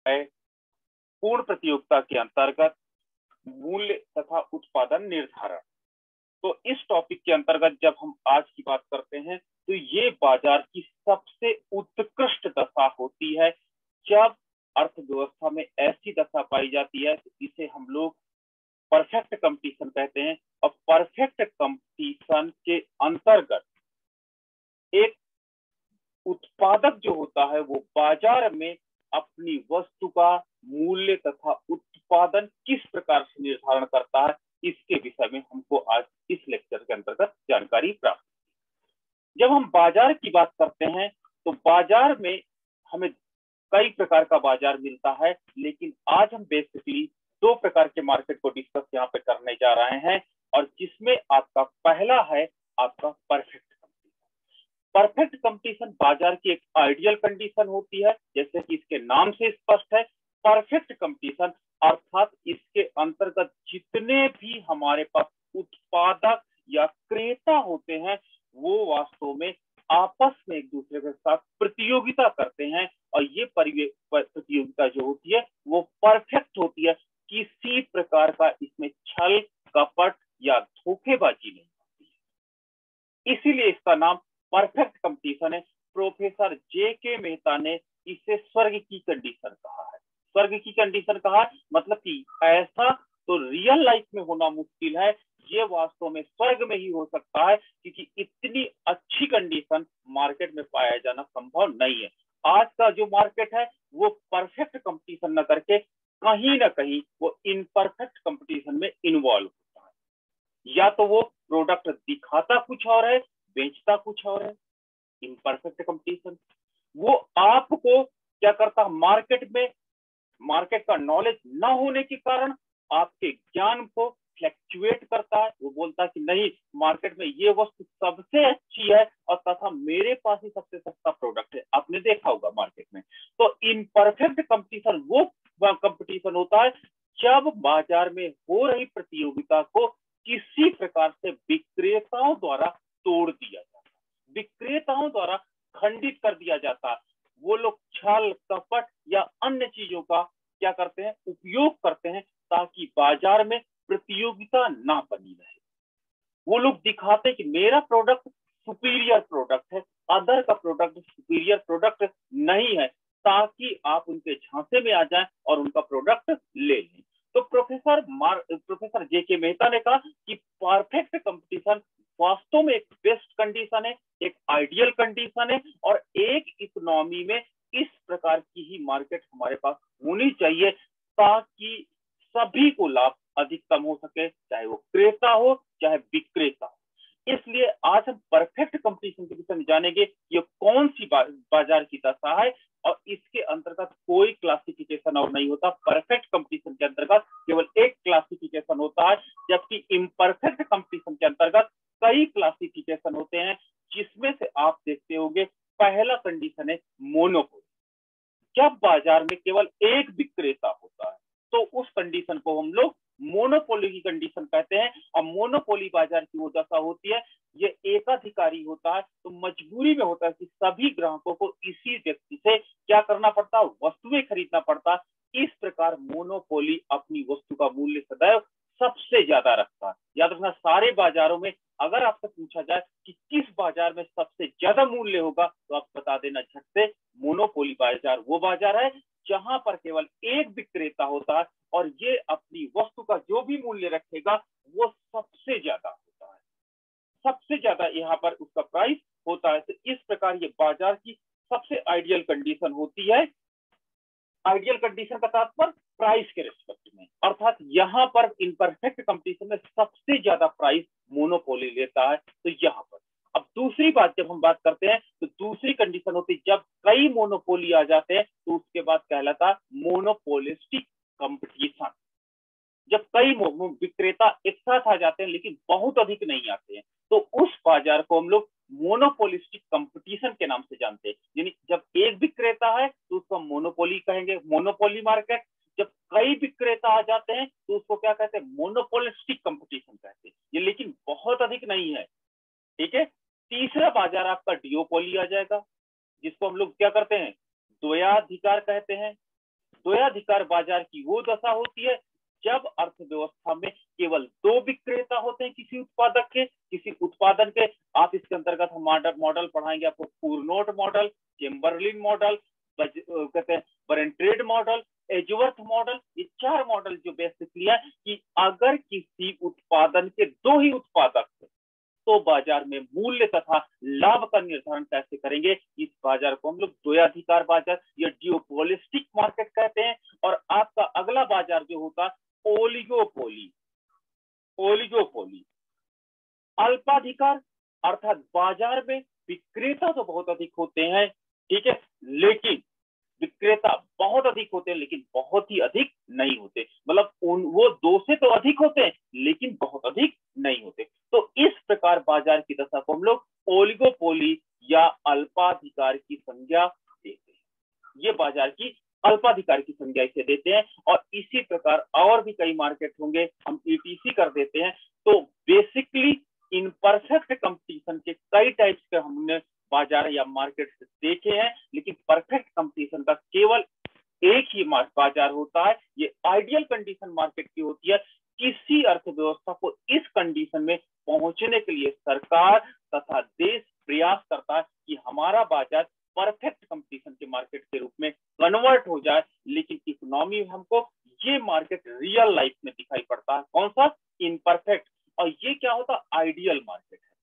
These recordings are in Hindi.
है पूर्ण प्रतियोगिता के अंतर्गत मूल्य तथा उत्पादन निर्धारण। तो इस टॉपिक के अंतर्गत जब हम आज की बात करते हैं तो ये बाजार की सबसे उत्कृष्ट दशा होती है। जब अर्थव्यवस्था में ऐसी दशा पाई जाती है तो इसे हम लोग परफेक्ट कंपटीशन कहते हैं। और परफेक्ट कंपटीशन के अंतर्गत एक उत्पादक जो होता है वो बाजार में अपनी वस्तु का मूल्य तथा उत्पादन किस प्रकार से निर्धारण करता है, इसके विषय में हमको आज इस लेक्चर के अंतर्गत जानकारी प्राप्त। जब हम बाजार की बात करते हैं तो बाजार में हमें कई प्रकार का बाजार मिलता है, लेकिन आज हम बेसिकली दो प्रकार के मार्केट को डिस्कस यहाँ पे करने जा रहे हैं। और जिसमें आपका पहला है आपका परफेक्ट कंपटीशन। परफेक्ट कंपटीशन बाजार की एक आइडियल कंडीशन होती है, जैसे कि इसके नाम से स्पष्ट है। परफेक्ट कंपटीशन अर्थात इसके अंतर्गत जितने भी हमारे पास उत्पादक या क्रेता होते हैं वो वास्तव में आपस में एक दूसरे के साथ प्रतियोगिता करते हैं। और ये प्रतियोगिता जो होती है वो परफेक्ट होती है, किसी प्रकार का इसमें छल कपट या धोखेबाजी नहीं होती है, इसीलिए इसका नाम परफेक्ट कंपटीशन है। Professor J K. मेहता ने इसे स्वर्ग की कंडीशन कहा है। स्वर्ग की कंडीशन कहा मतलब कि ऐसा तो रियल लाइफ में होना मुश्किल है, ये वास्तव में स्वर्ग में ही हो सकता है, क्योंकि इतनी अच्छी कंडीशन मार्केट में पाया जाना संभव नहीं है। आज का जो मार्केट है वो परफेक्ट कंपटीशन न करके कहीं ना कहीं वो इनपरफेक्ट कंपटीशन में इन्वॉल्व होता है। या तो वो प्रोडक्ट दिखाता कुछ और है, बेचता कुछ और है। इनपरफेक्ट कंपटीशन वो आपको क्या करता, मार्केट का नॉलेज ना होने के कारण आपके ज्ञान को फ्लैक्चुएट करता है। वो बोलता है कि नहीं, मार्केट में ये वस्तु सबसे अच्छी है और तथा मेरे पास ही सबसे सस्ता प्रोडक्ट है। आपने देखा होगा मार्केट में। तो इनपरफेक्ट कंपटीशन वो कंपटीशन होता है जब बाजार में हो रही प्रतियोगिता को किसी प्रकार से विक्रेताओं द्वारा तोड़ दिया जाता है, विक्रेताओं द्वारा खंडित कर दिया जाता है। वो लोग छल कपट या अन्य चीजों का क्या करते हैं, उपयोग करते हैं ताकि बाजार में प्रतियोगिता ना बनी रहे। वो लोग दिखाते हैं कि मेरा प्रोडक्ट सुपीरियर प्रोडक्ट है, अदर का प्रोडक्ट सुपीरियर प्रोडक्ट नहीं है, ताकि आप उनके झांसे में आ जाएं और उनका प्रोडक्ट ले लें। तो प्रोफेसर जे.के. मेहता ने कहा कि परफेक्ट कंपटीशन वास्तव में एक बेस्ट कंडीशन है, एक आइडियल कंडीशन है। और एक इकोनॉमी में इस प्रकार की ही मार्केट हमारे पास होनी चाहिए ताकि सभी को लाभ अधिकतम हो सके, चाहे वो क्रेता हो चाहे विक्रेता हो। इसलिए आज हम परफेक्ट कंपटीशन के विषय में जानेंगे ये कौन सी बाजार की दशा है और इसके अंतर्गत कोई क्लासिफिकेशन और नहीं होता। परफेक्ट कंपटीशन के अंतर्गत केवल एक क्लासिफिकेशन होता है, जबकि इम्परफेक्ट कंपटीशन के अंतर्गत कई क्लासिफिकेशन होते हैं, जिसमें से आप देखते होंगे पहला कंडीशन है मोनोपोली। जब बाजार में केवल एक विक्रेता होता है तो उस कंडीशन को हम लोग मोनोपोली की कंडीशन कहते हैं। और मोनोपोली बाजार की वो दशा होती है, ये एकाधिकारी होता है, तो मजबूरी में होता है कि सभी ग्राहकों को इसी व्यक्ति से क्या करना पड़ता है, वस्तुएं खरीदना पड़ता है। इस प्रकार मोनोपोली अपनी वस्तु का मूल्य सदैव सबसे ज्यादा रखता है। याद रखना, सारे बाजारों में अगर आपसे पूछा जाए कि किस बाजार में सबसे ज्यादा मूल्य होगा तो आप बता देना झट से, मोनोपोली बाजार वो बाजार है जहां पर केवल एक विक्रेता होता है और ये अपनी वस्तु का जो भी मूल्य रखेगा वो सबसे ज्यादा होता है, सबसे ज्यादा यहाँ पर उसका प्राइस होता है। तो इस प्रकार ये बाजार की सबसे आइडियल कंडीशन होती है। आइडियल कंडीशन का तात्पर्य प्राइस के रिस्पेक्ट में, अर्थात यहाँ पर इनपरफेक्ट कंपटीशन में सबसे ज्यादा प्राइस मोनोपोली लेता है। तो यहाँ पर अब दूसरी बात जब हम बात करते हैं तो दूसरी कंडीशन होती है जब कई मोनोपोली आ जाते हैं तो उसके बाद कहलाता मोनोपोलिस्टिक कंपटीशन। जब कई विक्रेता एक साथ आ जाते हैं लेकिन बहुत अधिक नहीं आते हैं तो उस बाजार को हम लोग मोनोपोलिस्टिक कंपटीशन के नाम से जानते हैं। यानी जब एक विक्रेता है तो उसको मोनोपोली कहेंगे, मोनोपोली मार्केट। जब कई विक्रेता आ जाते हैं तो उसको क्या कहते हैं, मोनोपोलिस्टिक कंपटीशन कहते हैं। ये लेकिन बहुत अधिक नहीं है, ठीक है। तीसरा बाजार आपका डिओपोली आ जाएगा, जिसको हम लोग क्या करते हैं, द्वयाधिकार कहते हैं। द्वयाधिकार बाजार की वो दशा होती है जब अर्थव्यवस्था में केवल दो विक्रेता होते हैं किसी उत्पादन के। आप इसके अंतर्गत हम मॉडल पढ़ाएंगे आपको, कूरनोट मॉडल, चेम्बरलिन मॉडल, कहते हैं बरेंट्रेड मॉडल, एजवर्थ मॉडल। ये 4 मॉडल जो बेसिकली है कि अगर किसी उत्पादन के 2 ही उत्पादक तो बाजार में मूल्य तथा लाभ का निर्धारण कैसे करेंगे। इस बाजार को हम लोग द्वयाधिकार बाजार या जियोपोलिस्टिक मार्केट कहते हैं। और आपका अगला बाजार जो होता है ओलिगोपोली। अल्पाधिकार अर्थात बाजार में विक्रेता तो बहुत अधिक होते हैं, ठीक है, लेकिन विक्रेता बहुत अधिक होते हैं लेकिन बहुत ही अधिक नहीं होते, मतलब वो 2 से तो अधिक होते हैं लेकिन बहुत अधिक नहीं होते। तो इस प्रकार बाजार की दशा को हम लोग ओलिगोपोली या अल्पाधिकार की संज्ञा देते हैं। ये बाजार की अल्पाधिकार की संज्ञा इसे देते हैं। और इसी प्रकार और भी कई मार्केट होंगे, हम ईटीसी कर देते हैं। तो बेसिकली इनपरफेक्ट कंपटीशन के कई टाइप्स के हमने बाजार या मार्केट देखे हैं, लेकिन परफेक्ट कंपटीशन का केवल एक ही बाजार होता है। ये आइडियल कंडीशन मार्केट की होती है। किसी अर्थव्यवस्था को इस कंडीशन में पहुंचने के लिए सरकार तथा देश प्रयास करता है कि हमारा बाजार परफेक्ट कंपटीशन के मार्केट के रूप में कन्वर्ट हो जाए। लेकिन इकोनॉमी में हमको ये मार्केट रियल लाइफ में दिखाई पड़ता है, कौन सा, इनपरफेक्ट। और ये क्या होता, आइडियल मार्केट है।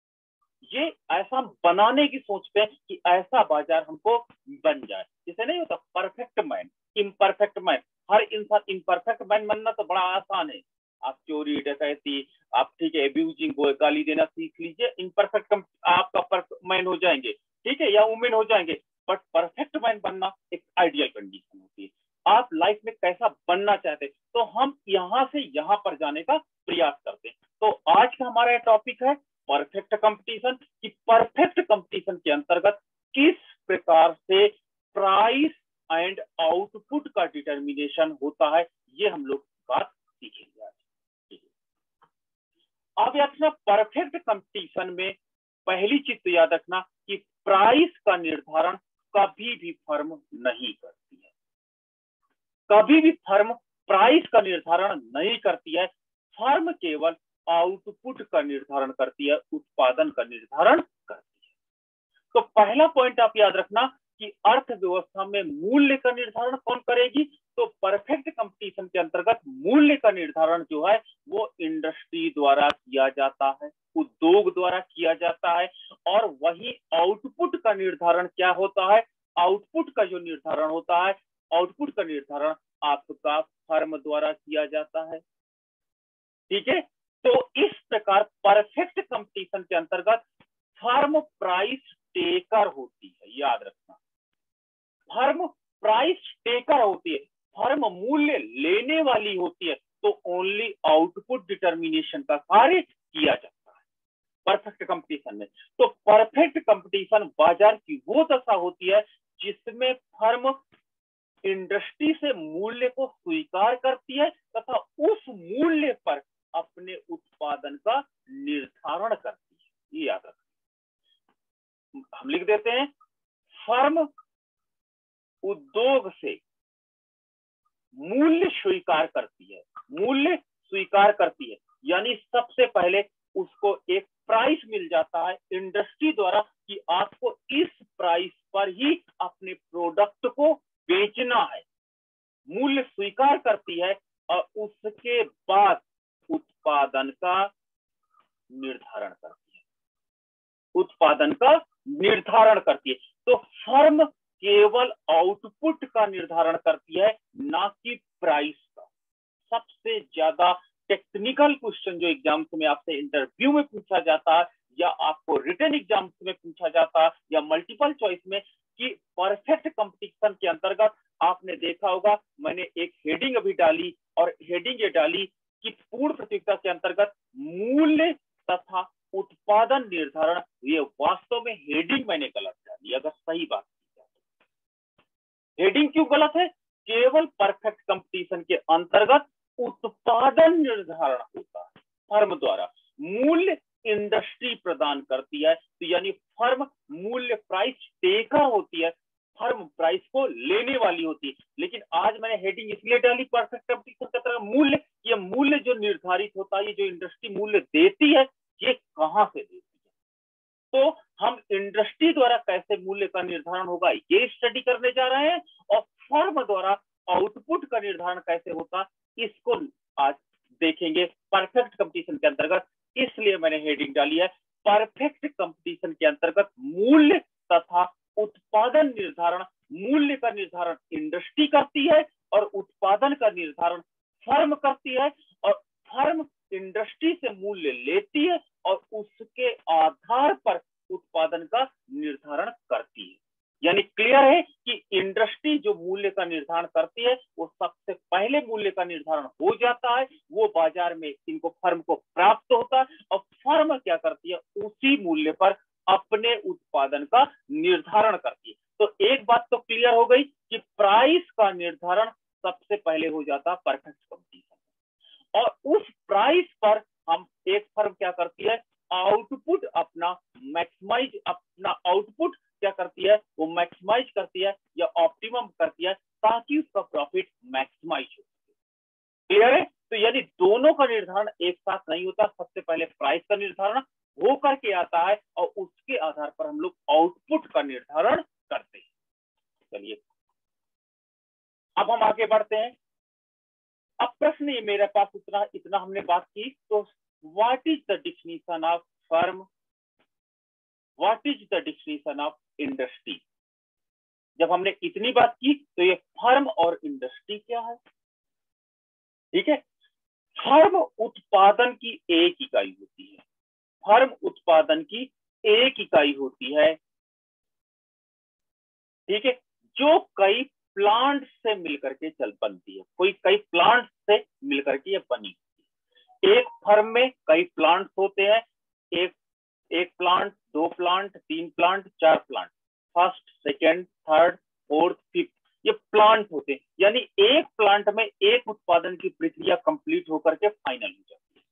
ये ऐसा बनाने की सोचते हैं कि ऐसा बाजार हमको बन जाए, जिसे नहीं होता परफेक्ट मैन, इम्परफेक्ट मैन। हर इंसान इम्परफेक्ट मैन बनना तो बड़ा आसान है। आप चोरी डकैती, आप ठीक है एब्यूजिंग को गाली देना सीख लीजिए, इम्परफेक्ट आपका परफेक्ट मैन हो जाएंगे, ठीक है, या वुमेन हो जाएंगे। बट परफेक्ट मैन बनना एक आइडियल कंडीशन होती है। आप लाइफ में कैसा बनना चाहते हैं, तो हम यहाँ से यहाँ पर जाने का प्रयास करते हैं। तो आज का हमारा टॉपिक है परफेक्ट कंपटीशन। कि परफेक्ट कंपटीशन के अंतर्गत किस प्रकार से प्राइस एंड आउटपुट का डिटर्मिनेशन होता है, ये हम लोग बात सीखेंगे आज। अब याद रखना, परफेक्ट कंपटीशन में पहली चीज तो याद रखना कि प्राइस का निर्धारण कभी भी फर्म नहीं करती है। कभी भी फर्म प्राइस का निर्धारण नहीं करती है। फर्म केवल आउटपुट का निर्धारण करती है, उत्पादन का निर्धारण करती है। तो पहला पॉइंट आप याद रखना कि अर्थव्यवस्था में मूल्य का निर्धारण कौन करेगी। तो परफेक्ट कंपटीशन के अंतर्गत मूल्य का निर्धारण जो है वो इंडस्ट्री द्वारा किया जाता है, उद्योग द्वारा किया जाता है। और वही आउटपुट का निर्धारण क्या होता है, आउटपुट का जो निर्धारण होता है, आउटपुट का निर्धारण आपका फर्म द्वारा किया जाता है, ठीक है। तो इस प्रकार परफेक्ट कंपटीशन के अंतर्गत फर्म प्राइस टेकर होती है, याद रखना, फर्म प्राइस टेकर होती है, फर्म मूल्य लेने वाली होती है। तो ओनली आउटपुट डिटर्मिनेशन का कार्य किया जाता है परफेक्ट कंपटीशन में। तो परफेक्ट कंपटीशन बाजार की वो दशा होती है जिसमें फर्म इंडस्ट्री से मूल्य को स्वीकार करती है तथा उस मूल्य पर अपने उत्पादन का निर्धारण करती है। ये याद रखना, हम लिख देते हैं, फर्म उद्योग से मूल्य स्वीकार करती है, मूल्य स्वीकार करती है, यानी सबसे पहले उसको एक प्राइस मिल जाता है इंडस्ट्री द्वारा कि आपको इस प्राइस पर ही अपने प्रोडक्ट को बेचना है। मूल्य स्वीकार करती है और उसके बाद उत्पादन का निर्धारण करती है, उत्पादन का निर्धारण करती है। तो फर्म केवल आउटपुट का निर्धारण करती है, ना कि प्राइस का। सबसे ज्यादा टेक्निकल क्वेश्चन जो एग्जाम्स में आपसे इंटरव्यू में पूछा जाता है या आपको रिटन एग्जाम्स में पूछा जाता है या मल्टीपल चॉइस में, कि परफेक्ट कंपटीशन के अंतर्गत आपने देखा होगा, मैंने एक हेडिंग अभी डाली और हेडिंग ये डाली कि पूर्ण प्रतियोगिता के अंतर्गत मूल्य तथा उत्पादन निर्धारण। ये वास्तव में हेडिंग मैंने गलत डाली, अगर सही बात की जाए। हेडिंग क्यों गलत है, केवल परफेक्ट कंपटीशन के अंतर्गत उत्पादन निर्धारण होता है फर्म द्वारा, मूल्य इंडस्ट्री प्रदान करती है। तो यानी फर्म मूल्य प्राइस टेकर होती है, फर्म प्राइस को लेने वाली होती है। लेकिन आज मैंने हेडिंग इसलिए डाली परफेक्ट कंपटीशन का तरह मूल्य, ये मूल्य जो निर्धारित होता है, ये जो इंडस्ट्री मूल्य देती है, ये कहां से देती है। तो हम इंडस्ट्री द्वारा कैसे मूल्य का निर्धारण होगा ये स्टडी करने जा रहे हैं, और फर्म द्वारा आउटपुट का निर्धारण कैसे होता इसको आज देखेंगे परफेक्ट कंपटीशन के अंतर्गत। इसलिए मैंने हेडिंग डाली है परफेक्ट कंपटीशन के अंतर्गत मूल्य तथा उत्पादन निर्धारण। मूल्य का निर्धारण इंडस्ट्री करती है और उत्पादन का निर्धारण फर्म करती है, और फर्म इंडस्ट्री से मूल्य लेती है और उसके आधार पर उत्पादन का निर्धारण करती है। यानी क्लियर है कि इंडस्ट्री जो मूल्य का निर्धारण करती है वो सबसे पहले मूल्य का निर्धारण हो जाता है, वो बाजार में इनको फर्म को प्राप्त होता है, और फर्म क्या करती है उसी मूल्य पर अपने उत्पादन का निर्धारण करती है। तो एक बात तो क्लियर हो गई कि प्राइस का निर्धारण सबसे पहले हो जाता परफेक्ट कंपटीशन, और उस प्राइस पर हम एक फर्म क्या करती है आउटपुट अपना मैक्सिमाइज, अपना आउटपुट क्या करती है वो मैक्सिमाइज करती है या ऑप्टिमम करती है ताकि उसका प्रॉफिट मैक्सिमाइज हो। क्लियर है। तो यानी दोनों का निर्धारण एक साथ नहीं होता, सबसे पहले प्राइस का निर्धारण हो करके आता है और उसके आधार पर हम लोग आउटपुट का निर्धारण करते हैं। चलिए अब हम आगे बढ़ते हैं। अब प्रश्न ये मेरे पास इतना हमने बात की, तो what is the definition of firm, what is the definition of industry. जब हमने इतनी बात की तो ये फर्म और इंडस्ट्री क्या है। ठीक है, फर्म उत्पादन की एक इकाई होती है, फर्म उत्पादन की एक इकाई होती है, ठीक है, जो कई प्लांट से मिलकर के चल बनती है, कोई कई प्लांट से मिलकर के ये बनी। एक फर्म में कई प्लांट्स होते हैं, एक प्लांट, दो प्लांट, तीन प्लांट, चार plant, first, second, third, fourth, fifth, ये प्लांट होते हैं। यानी एक प्लांट में एक उत्पादन की प्रक्रिया कंप्लीट होकर के फाइनल हो जाती है।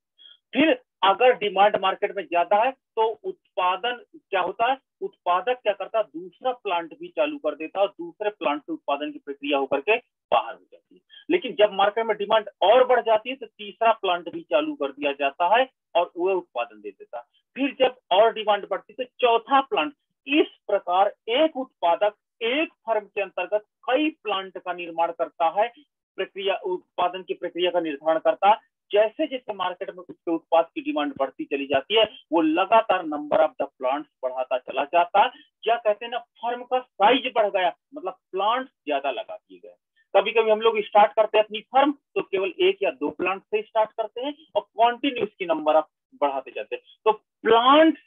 फिर अगर डिमांड मार्केट में ज्यादा है तो उत्पादन क्या होता है, उत्पादक क्या करता है दूसरा प्लांट भी चालू कर देता है और दूसरे प्लांट से उत्पादन की प्रक्रिया होकर के बाहर हो जाती है। लेकिन जब मार्केट में डिमांड और बढ़ जाती है तो तीसरा प्लांट भी चालू कर दिया जाता है और वह उत्पादन दे देता है। फिर जब और डिमांड बढ़ती है तो चौथा प्लांट। इस प्रकार एक उत्पादक एक फर्म के अंतर्गत कई प्लांट का निर्माण करता है, प्रक्रिया उत्पादन की प्रक्रिया का निर्धारण करता है। जैसे जैसे मार्केट में उसके उत्पाद की डिमांड बढ़ती चली जाती है वो लगातार नंबर ऑफ द प्लांट्स बढ़ाता चला जाता है। क्या कहते हैं ना, फर्म का साइज बढ़ गया, मतलब प्लांट्स ज्यादा लगा दिए गए। कभी कभी हम लोग स्टार्ट करते हैं अपनी फर्म तो केवल एक या दो प्लांट से स्टार्ट करते हैं और कॉन्टिन्यू उसकी नंबर ऑफ बढ़ाते जाते हैं। तो प्लांट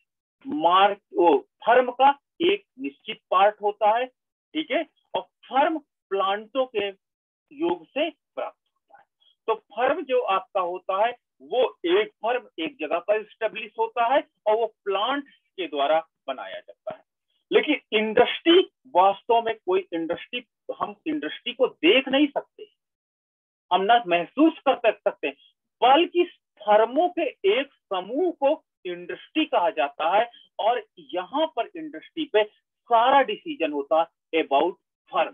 फर्म का एक निश्चित पार्ट होता है, ठीक है, और फर्म प्लांटों के योग से प्राप्त होता है। तो फर्म जो आपका होता है वो एक फर्म एक जगह पर स्टेब्लिश होता है और वो प्लांट के द्वारा बनाया जाता है। लेकिन इंडस्ट्री वास्तव में कोई इंडस्ट्री, हम इंडस्ट्री को देख नहीं सकते, हम ना महसूस कर सकते, बल्कि फर्मों के एक समूह को इंडस्ट्री कहा जाता है और यहाँ पर इंडस्ट्री पे सारा डिसीजन होता है अबाउट फर्म।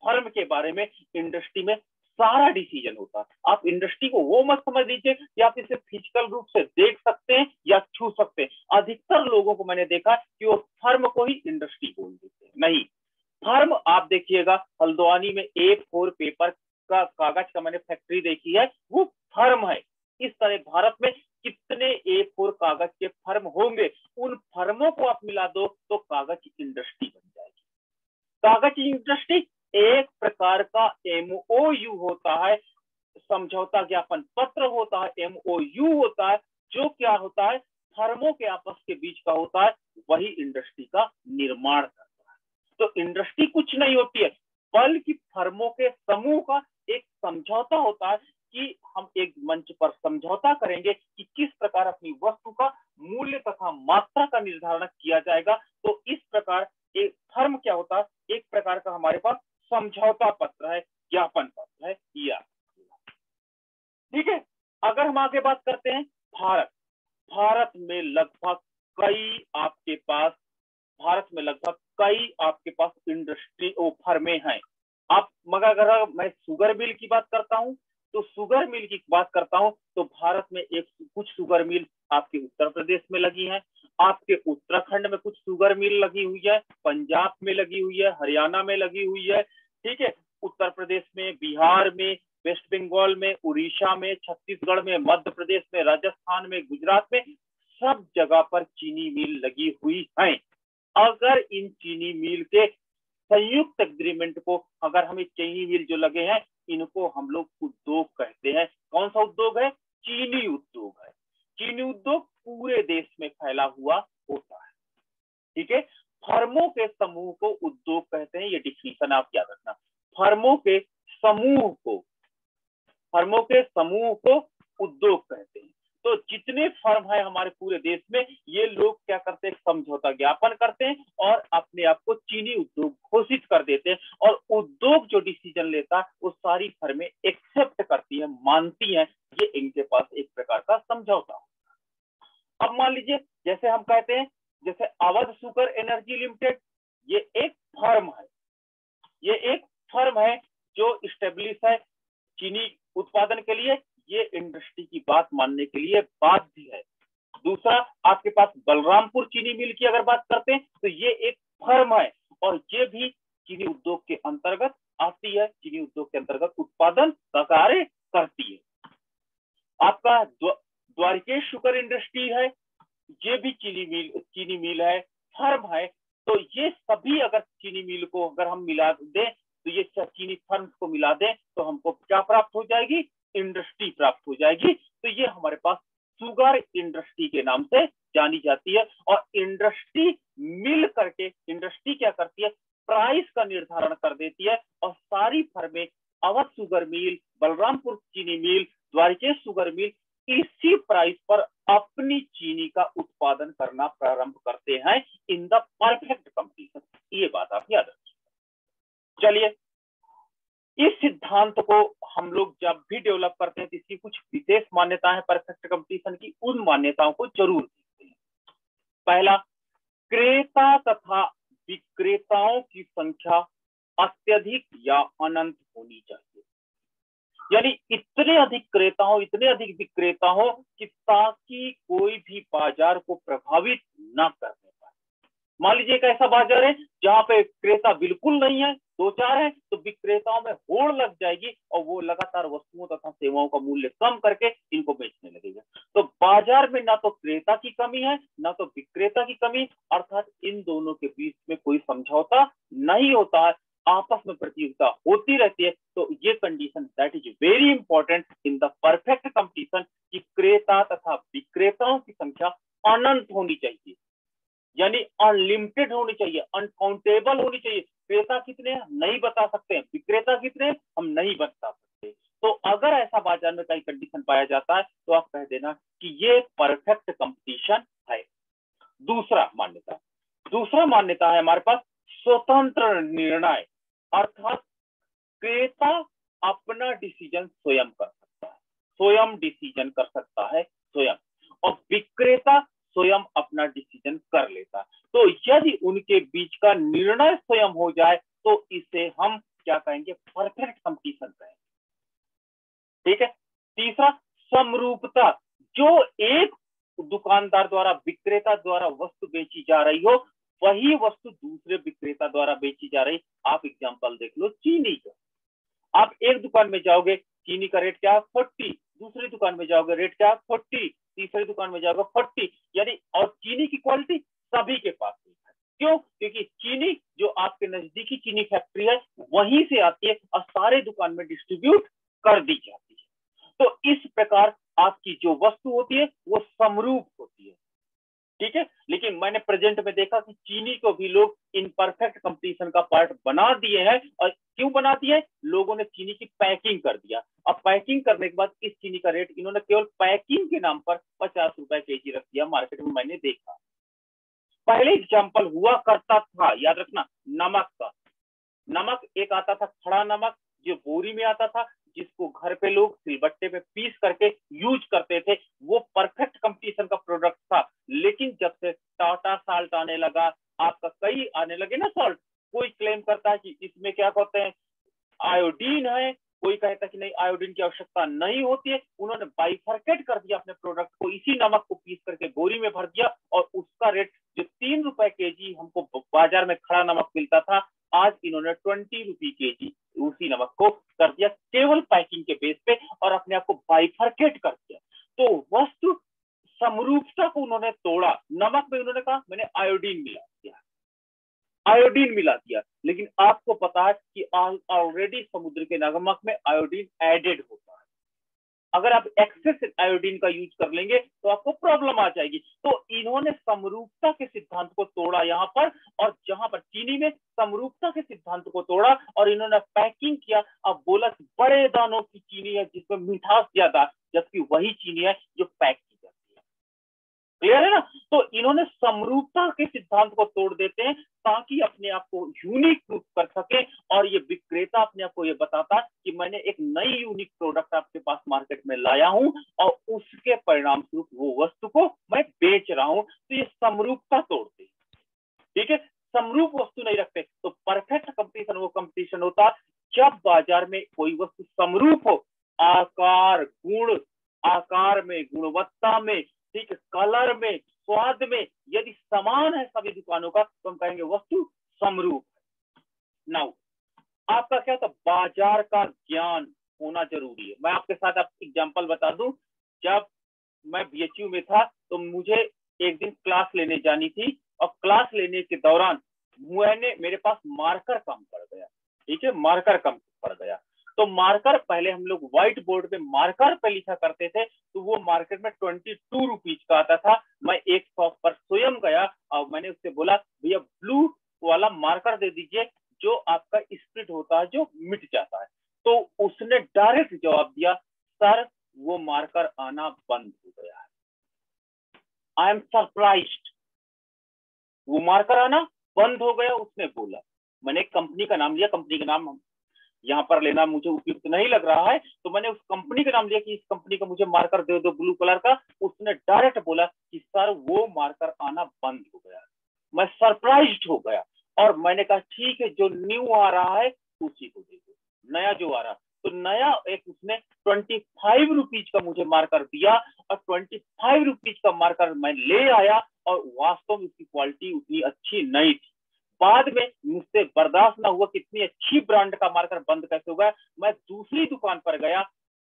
फर्म के बारे में इंडस्ट्री में सारा डिसीजन होता है। आप इंडस्ट्री को वो मत समझ लीजिए कि आप इसे फिजिकल रूप से देख सकते हैं या छू सकते हैं। अधिकतर लोगों को मैंने देखा कि वो फर्म को ही इंडस्ट्री बोल देते हैं। नहीं, फर्म आप देखिएगा हल्द्वानी में A4 पेपर का कागज का मैंने फैक्ट्री देखी है, वो फर्म है। इस तरह भारत में कितने A4 कागज के फर्म होंगे, उन फर्मों को आप मिला दो तो कागज की इंडस्ट्री बन जाएगी। कागज की इंडस्ट्री एक प्रकार का MOU होता है, समझौता ज्ञापन पत्र होता है, MOU होता है, जो क्या होता है फर्मों के आपस के बीच का होता है, वही इंडस्ट्री का निर्माण करता है। तो इंडस्ट्री कुछ नहीं होती है बल्कि फर्मों के समूह का एक समझौता होता है कि हम एक मंच पर समझौता करेंगे कि किस प्रकार अपनी वस्तु का मूल्य तथा मात्रा का निर्धारण किया जाएगा। तो इस प्रकार एक फर्म क्या होता है, एक प्रकार का हमारे पास समझौता पत्र है, ज्ञापन पत्र है या। ठीक है, अगर हम आगे बात करते हैं भारत में लगभग कई आपके पास, भारत में लगभग कई आपके पास इंडस्ट्री फर्में हैं। आप मगर अगर मैं शुगर मिल की बात करता हूँ तो शुगर मिल की बात करता हूँ तो भारत में एक कुछ शुगर मिल आपके उत्तर प्रदेश में लगी हैं, आपके उत्तराखंड में कुछ शुगर मिल लगी हुई है, पंजाब में लगी हुई है, हरियाणा में लगी हुई है, ठीक है, उत्तर प्रदेश में, बिहार में, वेस्ट बंगाल में, उड़ीसा में, छत्तीसगढ़ में, मध्य प्रदेश में, राजस्थान में, गुजरात में, सब जगह पर चीनी मिल लगी हुई है। अगर इन चीनी मिल के संयुक्त एग्रीमेंट को, अगर हमें चीनी मिल जो लगे हैं इनको हम लोग उद्योग कहते हैं। कौन सा उद्योग है? चीनी उद्योग है। चीनी उद्योग पूरे देश में फैला हुआ होता है, ठीक है। फर्मों के समूह को उद्योग कहते हैं, ये डिफिनीशन आप याद रखना। फर्मों के समूह को उद्योग कहते हैं। तो जितने फर्म है हमारे पूरे देश में, ये लोग क्या करते हैं? समझौता ज्ञापन करते हैं और अपने आप को चीनी उद्योग घोषित कर देते हैं, और उद्योग जो डिसीजन लेता है वो सारी फर्में एक्सेप्ट करती है, मानती हैं। ये इनके पास एक प्रकार का समझौता होता है। अब मान लीजिए, जैसे हम कहते हैं, जैसे अवध शुगर एनर्जी लिमिटेड, ये एक फर्म है जो स्टेब्लिश है चीनी उत्पादन के लिए, ये इंडस्ट्री की बात मानने के लिए बाध्य है। दूसरा, आपके पास बलरामपुर चीनी मिल की अगर बात करते हैं तो ये एक फर्म है और ये भी चीनी उद्योग के अंतर्गत आती है, चीनी उद्योग के अंतर्गत उत्पादन का कार्य करती है। आपका द्वारिकेश शुगर इंडस्ट्री है, ये भी चीनी मिल है, फर्म है। तो ये सभी अगर चीनी मिल को अगर हम मिला दें तो ये चीनी फर्म्स को मिला दें तो हमको क्या प्राप्त हो जाएगी? इंडस्ट्री प्राप्त हो जाएगी। तो ये हमारे पास शुगर इंडस्ट्री के नाम से जानी जाती है। और इंडस्ट्री मिल करके इंडस्ट्री क्या करती है? प्राइस का निर्धारण कर देती है, और सारी फर्में अवध शुगर मिल, बलरामपुर चीनी मिल, द्वारिकेश शुगर मिल इसी प्राइस पर अपनी चीनी का उत्पादन करना प्रारंभ करते हैं इन द परफेक्ट कंपटीशन। ये बात आप याद रखिए। चलिए, इस सिद्धांत को हम लोग जब भी डेवलप करते हैं तो इसकी कुछ विशेष मान्यताएं परफेक्ट कंपटीशन की, उन मान्यताओं को जरूर देखते हैं। पहला, क्रेता तथा विक्रेताओं की संख्या अत्यधिक या अनंत होनी चाहिए। यानी इतने अधिक क्रेता हो, इतने अधिक विक्रेता हो कि ताकि कोई भी बाजार को प्रभावित न कर पाए। मान लीजिए एक ऐसा बाजार है जहां पे क्रेता बिल्कुल नहीं है, दो चार है, तो विक्रेताओं में होड़ लग जाएगी और वो लगातार वस्तुओं तथा सेवाओं का मूल्य कम करके इनको बेचने लगेगा। तो बाजार में ना तो क्रेता की कमी है, ना तो विक्रेता की कमी, अर्थात इन दोनों के बीच में कोई समझौता नहीं होता है, आपस में प्रतियोगिता होती रहती है। तो ये condition that is very important in the perfect competition कि क्रेता तथा विक्रेताओं की संख्या अनंत होनी चाहिए, यानी अनलिमिटेड होनी चाहिए, अनकाउंटेबल होनी चाहिए। क्रेता कितने हैं नहीं बता सकते हैं, विक्रेता कितने हम नहीं बता सकते। तो अगर ऐसा बाजार में कई कंडीशन पाया जाता है तो आप कह देना कि ये परफेक्ट कंपटीशन है। दूसरा मान्यता है हमारे पास स्वतंत्र निर्णय, अर्थात क्रेता अपना डिसीजन स्वयं कर सकता है, स्वयं डिसीजन कर सकता है स्वयं, और विक्रेता स्वयं अपना डिसीजन कर लेता है। तो यदि उनके बीच का निर्णय स्वयं हो जाए तो इसे हम क्या कहेंगे? परफेक्ट कंपटीशन कहेंगे, ठीक है। तीसरा, समरूपता, जो एक दुकानदार द्वारा, विक्रेता द्वारा वस्तु बेची जा रही हो वही वस्तु दूसरे विक्रेता द्वारा बेची जा रही। आप एग्जांपल देख लो चीनी का, आप एक दुकान में जाओगे चीनी का रेट क्या है? 40, दूसरी दुकान में जाओगे रेट क्या है? 40, तीसरी दुकान में जाओगे 40, यानी और चीनी की क्वालिटी सभी के पास है। क्यों? क्योंकि चीनी जो आपके नजदीकी चीनी फैक्ट्री है वहीं से आती है और सारे दुकान में डिस्ट्रीब्यूट कर दी जाती है। तो इस प्रकार आपकी जो वस्तु होती है वो समरूप होती है, ठीक है। लेकिन मैंने प्रेजेंट में देखा कि चीनी को भी लोग इन परफेक्ट कंपटीशन का पार्ट बना दिए हैं। और क्यों बना दिए? लोगों ने चीनी की पैकिंग कर दिया। अब पैकिंग करने के बाद इस चीनी का रेट इन्होंने केवल पैकिंग के नाम पर 50 रुपए केजी रख दिया मार्केट में, मैंने देखा। पहले एग्जाम्पल हुआ करता था, याद रखना, नमक का। नमक एक आता था खड़ा नमक, जो बोरी में आता था, जिसको घर पे लोग सिलबट्टे पे पीस करके यूज करते थे। वो परफेक्ट कंपटीशन का प्रोडक्ट था। लेकिन जब से टाटा साल्ट आने लगा, आपका कई आने लगे ना सॉल्ट, कोई क्लेम करता है कि इसमें क्या कहते हैं आयोडीन है, कोई कहता है कि नहीं आयोडीन की आवश्यकता नहीं होती है। उन्होंने बाइफरकेट कर दिया अपने प्रोडक्ट को, इसी नमक को पीस करके बोरी में भर दिया और उसका रेट जो 3 रुपए केजी हमको बाजार में खड़ा नमक मिलता था, आज इन्होंने 20 रुपये केजी उसी नमक को कर दिया केवल पैकिंग के बेस पे और अपने आप को बाइफरकेट कर दिया। तो वस्तु समरूपता को उन्होंने तोड़ा। नमक में उन्होंने कहा मैंने आयोडीन मिला दिया, आयोडीन मिला दिया, लेकिन आपको पता है कि ऑलरेडी समुद्र के नमक में आयोडीन एडेड होता है। अगर आप एक्सेस आयोडीन का यूज कर लेंगे तो आपको प्रॉब्लम आ जाएगी। तो इन्होंने समरूपता के सिद्धांत को तोड़ा यहाँ पर, और जहां पर चीनी में समरूपता के सिद्धांत को तोड़ा और इन्होंने पैकिंग किया। अब बोला कि बड़े दानों की चीनी है जिसमें मिठास ज्यादा, जबकि वही चीनी है जो पैक की जाती है। क्लियर है ना? तो इन्होंने समरूपता के सिद्धांत को तोड़ देते हैं ताकि अपने आप को यूनिक प्रूफ कर सके, और ये विक्रेता अपने आप को ये बताता कि मैंने एक नई यूनिक प्रोडक्ट आपके पास मार्केट में लाया हूं और उसके परिणाम स्वरूप वो वस्तु को मैं बेच रहा हूं। तो ये समरूपता तोड़ते हैं, ठीक है, समरूप वस्तु नहीं रखते। तो परफेक्ट कंपटीशन वो कंपटीशन होता जब बाजार में कोई वस्तु समरूप हो, आकार गुण, आकार में, गुणवत्ता में, ठीक है, कलर में, स्वाद में, यदि समान है सभी दुकानों का तो हम कहेंगे वस्तु समरूप। नाउ आपका क्या था, बाजार का ज्ञान होना जरूरी है। मैं आपके साथ आप एग्जांपल बता दूं, जब मैं बीएचयू में था तो मुझे एक दिन क्लास लेने जानी थी और क्लास लेने के दौरान मेरे पास मार्कर कम पड़ गया, ठीक है, मार्कर कम पड़ गया। तो मार्कर पहले हम लोग व्हाइट बोर्ड पे मार्कर पे लिखा करते थे, तो वो मार्केट में 22 रुपीज का आता था। मैं एक शॉप पर स्वयं गया और मैंने उससे बोला भैया ब्लू वाला मार्कर दे दीजिए जो आपका स्प्लिट होता है, जो मिट जाता है। तो उसने डायरेक्ट जवाब दिया, सर वो मार्कर आना बंद हो गया है। आई एम सरप्राइज्ड, वो मार्कर आना बंद हो गया। उसने बोला, मैंने एक कंपनी का नाम लिया, कंपनी का नाम यहाँ पर लेना मुझे उपयुक्त नहीं लग रहा है, तो मैंने उस कंपनी का नाम लिया कि इस कंपनी का मुझे मार्कर दे दो ब्लू कलर का। उसने डायरेक्ट बोला कि सर वो मार्कर आना बंद हो गया। मैं सरप्राइज्ड हो गया और मैंने कहा ठीक है, जो न्यू आ रहा है उसी को दे दो, नया जो आ रहा। तो नया एक उसने 25 रुपीज का मुझे मार्कर दिया और 25 रुपीज का मार्कर मैं ले आया और वास्तव में उसकी क्वालिटी उतनी अच्छी नहीं थी। बाद में मुझसे बर्दाश्त ना हुआ कि इतनी अच्छी ब्रांड का मार्कर बंद कैसे होगा। मैं दूसरी दुकान पर गया,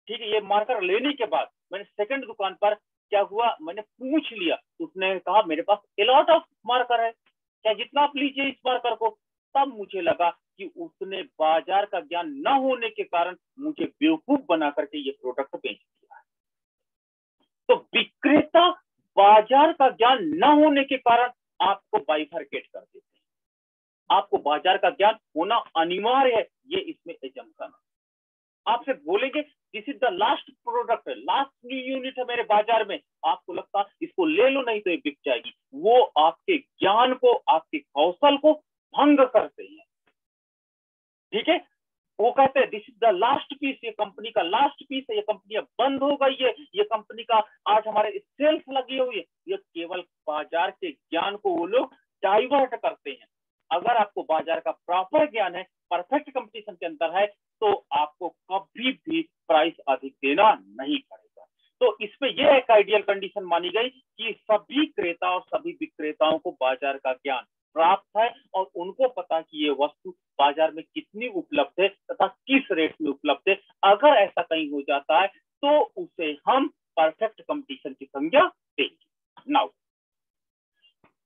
ठीक है, ये मार्कर लेने के बाद मैंने सेकंड दुकान पर क्या हुआ, मैंने पूछ लिया, उसने कहा मेरे पास अलॉट ऑफ मार्कर है, क्या जितना आप लीजिए इस मार्कर को। तब मुझे लगा कि उसने बाजार का ज्ञान न होने के कारण मुझे बेवकूफ बना करके ये प्रोडक्ट बेच दिया। तो विक्रेता बाजार का ज्ञान न होने के कारण आपको बाइफरकेट कर देते हैं। आपको बाजार का ज्ञान होना अनिवार्य है, ये इसमें एजम्पशन है। आपसे बोलेंगे this is the last product है, लास्ट न्यू यूनिट है मेरे बाजार में, आपको लगता इसको ले लो नहीं तो ये बिक जाएगी। वो आपके ज्ञान को, आपके कौशल को भंग करते हैं, ठीक है। वो कहते हैं this is the last piece, ये कंपनी का लास्ट पीस है, ये कंपनी बंद हो गई है, ये कंपनी का आज हमारे सेल्स लगी हुई है। ये केवल बाजार के ज्ञान को वो लोग डाइवर्ट करते हैं। अगर आपको बाजार का प्रॉपर ज्ञान है, परफेक्ट कंपटीशन के अंदर है, तो आपको कभी भी प्राइस अधिक देना नहीं पड़ेगा। तो इसमें यह एक आइडियल कंडीशन मानी गई कि सभी क्रेता और सभी विक्रेताओं को बाजार का ज्ञान प्राप्त है और उनको पता कि ये वस्तु बाजार में कितनी उपलब्ध है तथा किस रेट में उपलब्ध है। अगर ऐसा कहीं हो जाता है तो उसे हम परफेक्ट कंपटीशन की संज्ञा देंगे। नाउ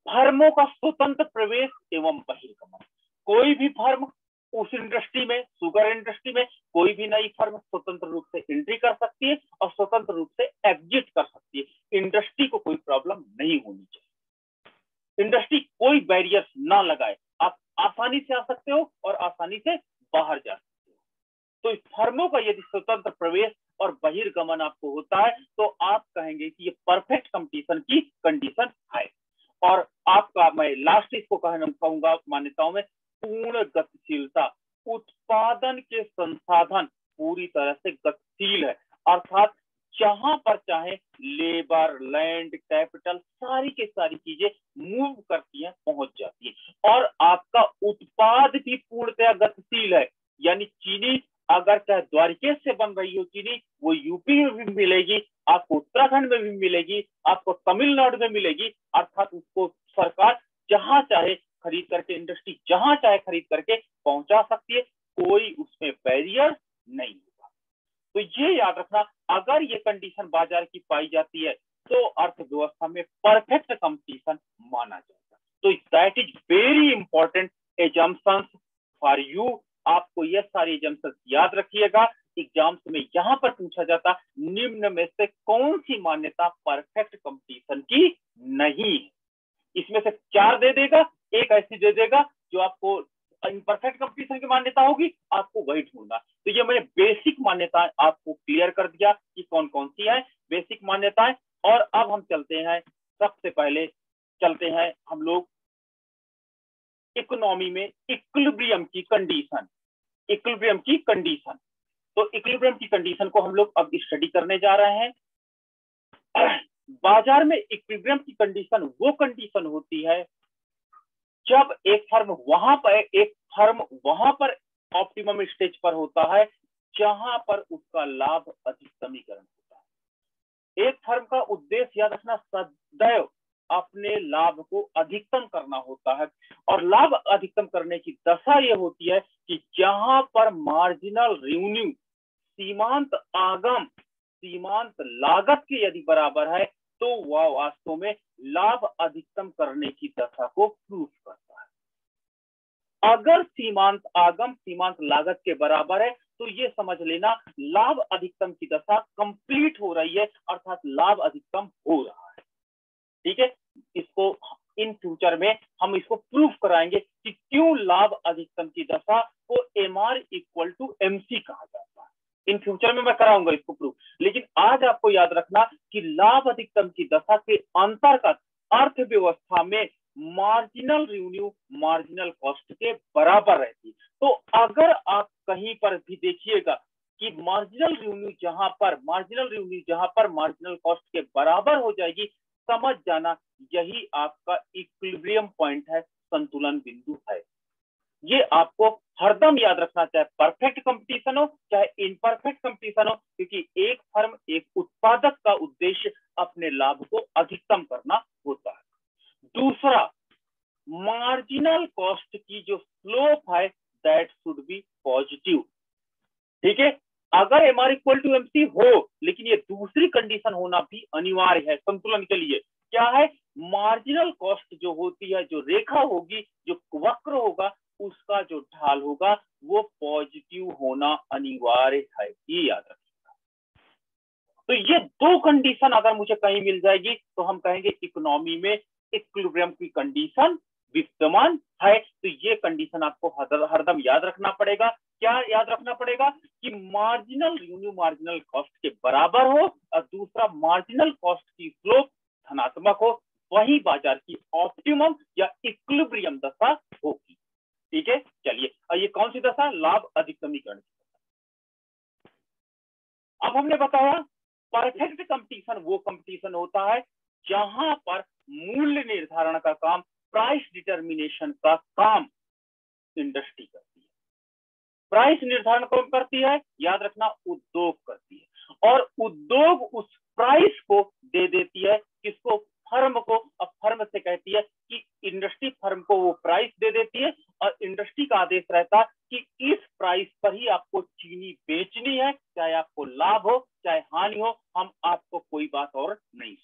फर्मों का स्वतंत्र प्रवेश एवं बहिर्गमन। कोई भी फर्म उस इंडस्ट्री में, शुगर इंडस्ट्री में कोई भी नई फर्म स्वतंत्र रूप से एंट्री कर सकती है और स्वतंत्र रूप से एग्जिट कर सकती है। इंडस्ट्री को कोई प्रॉब्लम नहीं होनी चाहिए, इंडस्ट्री कोई बैरियर ना लगाए, आप आसानी से आ सकते हो और आसानी से बाहर जा सकते हो। तो इस फर्मों का यदि स्वतंत्र प्रवेश और बहिर्गमन आपको होता है तो आप कहेंगे कि ये परफेक्ट कंपटीशन की कंडीशन है। और आपका मैं लास्ट इसको कहूंगा मान्यताओं में पूर्ण गतिशीलता, उत्पादन के संसाधन पूरी तरह से गतिशील है, अर्थात जहां पर चाहे लेबर, लैंड, कैपिटल, सारी की सारी चीजें मूव करती हैं, पहुंच जाती है। और अगर चाहे द्वारिकेश से बन रही हो चीनी, वो यूपी में भी मिलेगी, आपको उत्तराखंड में भी मिलेगी, आपको तमिलनाडु में मिलेगी। अर्थात उसको सरकार जहां चाहे खरीद करके, इंडस्ट्री जहां चाहे खरीद करके पहुंचा सकती है, कोई उसमें बैरियर नहीं होगा। तो ये याद रखना, अगर ये कंडीशन बाजार की पाई जाती है तो अर्थव्यवस्था में परफेक्ट कंपटीशन माना जाएगा। तो that is very important assumptions for you. आपको ये सारी एजम्पशंस याद रखिएगा। एग्जाम्स में यहां पर पूछा जाता, निम्न में से कौन सी मान्यता परफेक्ट कंपटीशन की नहीं है। इसमें से 4 दे देगा, एक ऐसी दे देगा जो आपको इम्परफेक्ट कंपटीशन की मान्यता होगी, आपको वही ढूंढना। तो ये मैंने बेसिक मान्यताएं आपको क्लियर कर दिया कि कौन कौन सी है बेसिक मान्यताएं। और अब हम चलते हैं, सबसे पहले चलते हैं हम लोग इकोनॉमी में इक्विलिब्रियम की कंडीशन। इक्विलिब्रियम की कंडीशन, तो इक्विलिब्रियम की कंडीशन को हम लोग अब स्टडी करने जा रहे हैं। बाजार में इक्विलिब्रियम की कंडीशन वो कंडीशन होती है जब एक फर्म वहां पर ऑप्टिमम स्टेज पर होता है जहां पर उसका लाभ अधिकतमीकरण होता है। एक फर्म का उद्देश्य याद रखना, सदैव अपने लाभ को अधिकतम करना होता है। और लाभ अधिकतम करने की दशा ये होती है कि जहां पर मार्जिनल रेवेन्यू, सीमांत आगम, सीमांत लागत के यदि बराबर है तो वह वास्तव में लाभ अधिकतम करने की दशा को प्रूव करता है। अगर सीमांत आगम सीमांत लागत के बराबर है तो ये समझ लेना लाभ अधिकतम की दशा कंप्लीट हो रही है, अर्थात लाभ अधिकतम हो रहा है। ठीक है, इसको इन फ्यूचर में हम इसको प्रूफ कराएंगे कि क्यों लाभ अधिकतम की दशा को MR इक्वल टू MC कहा जाता है। इन फ्यूचर में मैं कराऊंगा इसको प्रूफ, लेकिन आज आपको याद रखना कि लाभ अधिकतम की दशा के अंतर्गत अर्थव्यवस्था में मार्जिनल रेवेन्यू मार्जिनल कॉस्ट के बराबर रहती। तो अगर आप कहीं पर भी देखिएगा कि मार्जिनल रेवेन्यू जहां पर मार्जिनल कॉस्ट के बराबर हो जाएगी, समझ जाना यही आपका इक्विलिब्रियम पॉइंट है, संतुलन बिंदु है। ये आपको हरदम याद रखना, चाहे परफेक्ट कंपटीशन हो चाहे इनपरफेक्ट कंपटीशन हो, क्योंकि एक फर्म, एक उत्पादक का उद्देश्य अपने लाभ को अधिकतम करना होता है। दूसरा, मार्जिनल कॉस्ट की जो स्लोप है दैट शुड बी पॉजिटिव। ठीक है, अगर MR इक्वल टू MC हो, लेकिन ये दूसरी कंडीशन होना भी अनिवार्य है संतुलन के लिए। क्या है? मार्जिनल कॉस्ट जो होती है, जो रेखा होगी, जो वक्र होगा, उसका जो ढाल होगा वो पॉजिटिव होना अनिवार्य है, ये याद रखिएगा। तो ये 2 कंडीशन अगर मुझे कहीं मिल जाएगी तो हम कहेंगे इकोनॉमी में इक्विलिब्रियम की कंडीशन विद्यमान है। तो ये कंडीशन आपको हरदम याद रखना पड़ेगा। क्या याद रखना पड़ेगा? कि मार्जिनल रेवेन्यू मार्जिनल कॉस्ट के बराबर हो और दूसरा मार्जिनल कॉस्ट की स्लोप धनात्मक हो, वही बाजार की ऑप्टिमम या इक्विलिब्रियम दशा होगी। ठीक है, चलिए, और ये कौन सी दशा? लाभ अधिकतमीकरण। अब हमने बताया परफेक्ट कंपटीशन वो कंपटीशन होता है जहां पर मूल्य निर्धारण का काम, प्राइस डिटर्मिनेशन का काम इंडस्ट्री करती है। प्राइस निर्धारण कौन करती है? याद रखना, उद्योग करती है। और उद्योग उस प्राइस को दे देती है किसको? फर्म को। अब फर्म से कहती है कि इंडस्ट्री फर्म को वो प्राइस दे देती है और इंडस्ट्री का आदेश रहता कि इस प्राइस पर ही आपको चीनी बेचनी है, चाहे आपको लाभ हो चाहे हानि हो, हम आपको कोई बात और नहीं।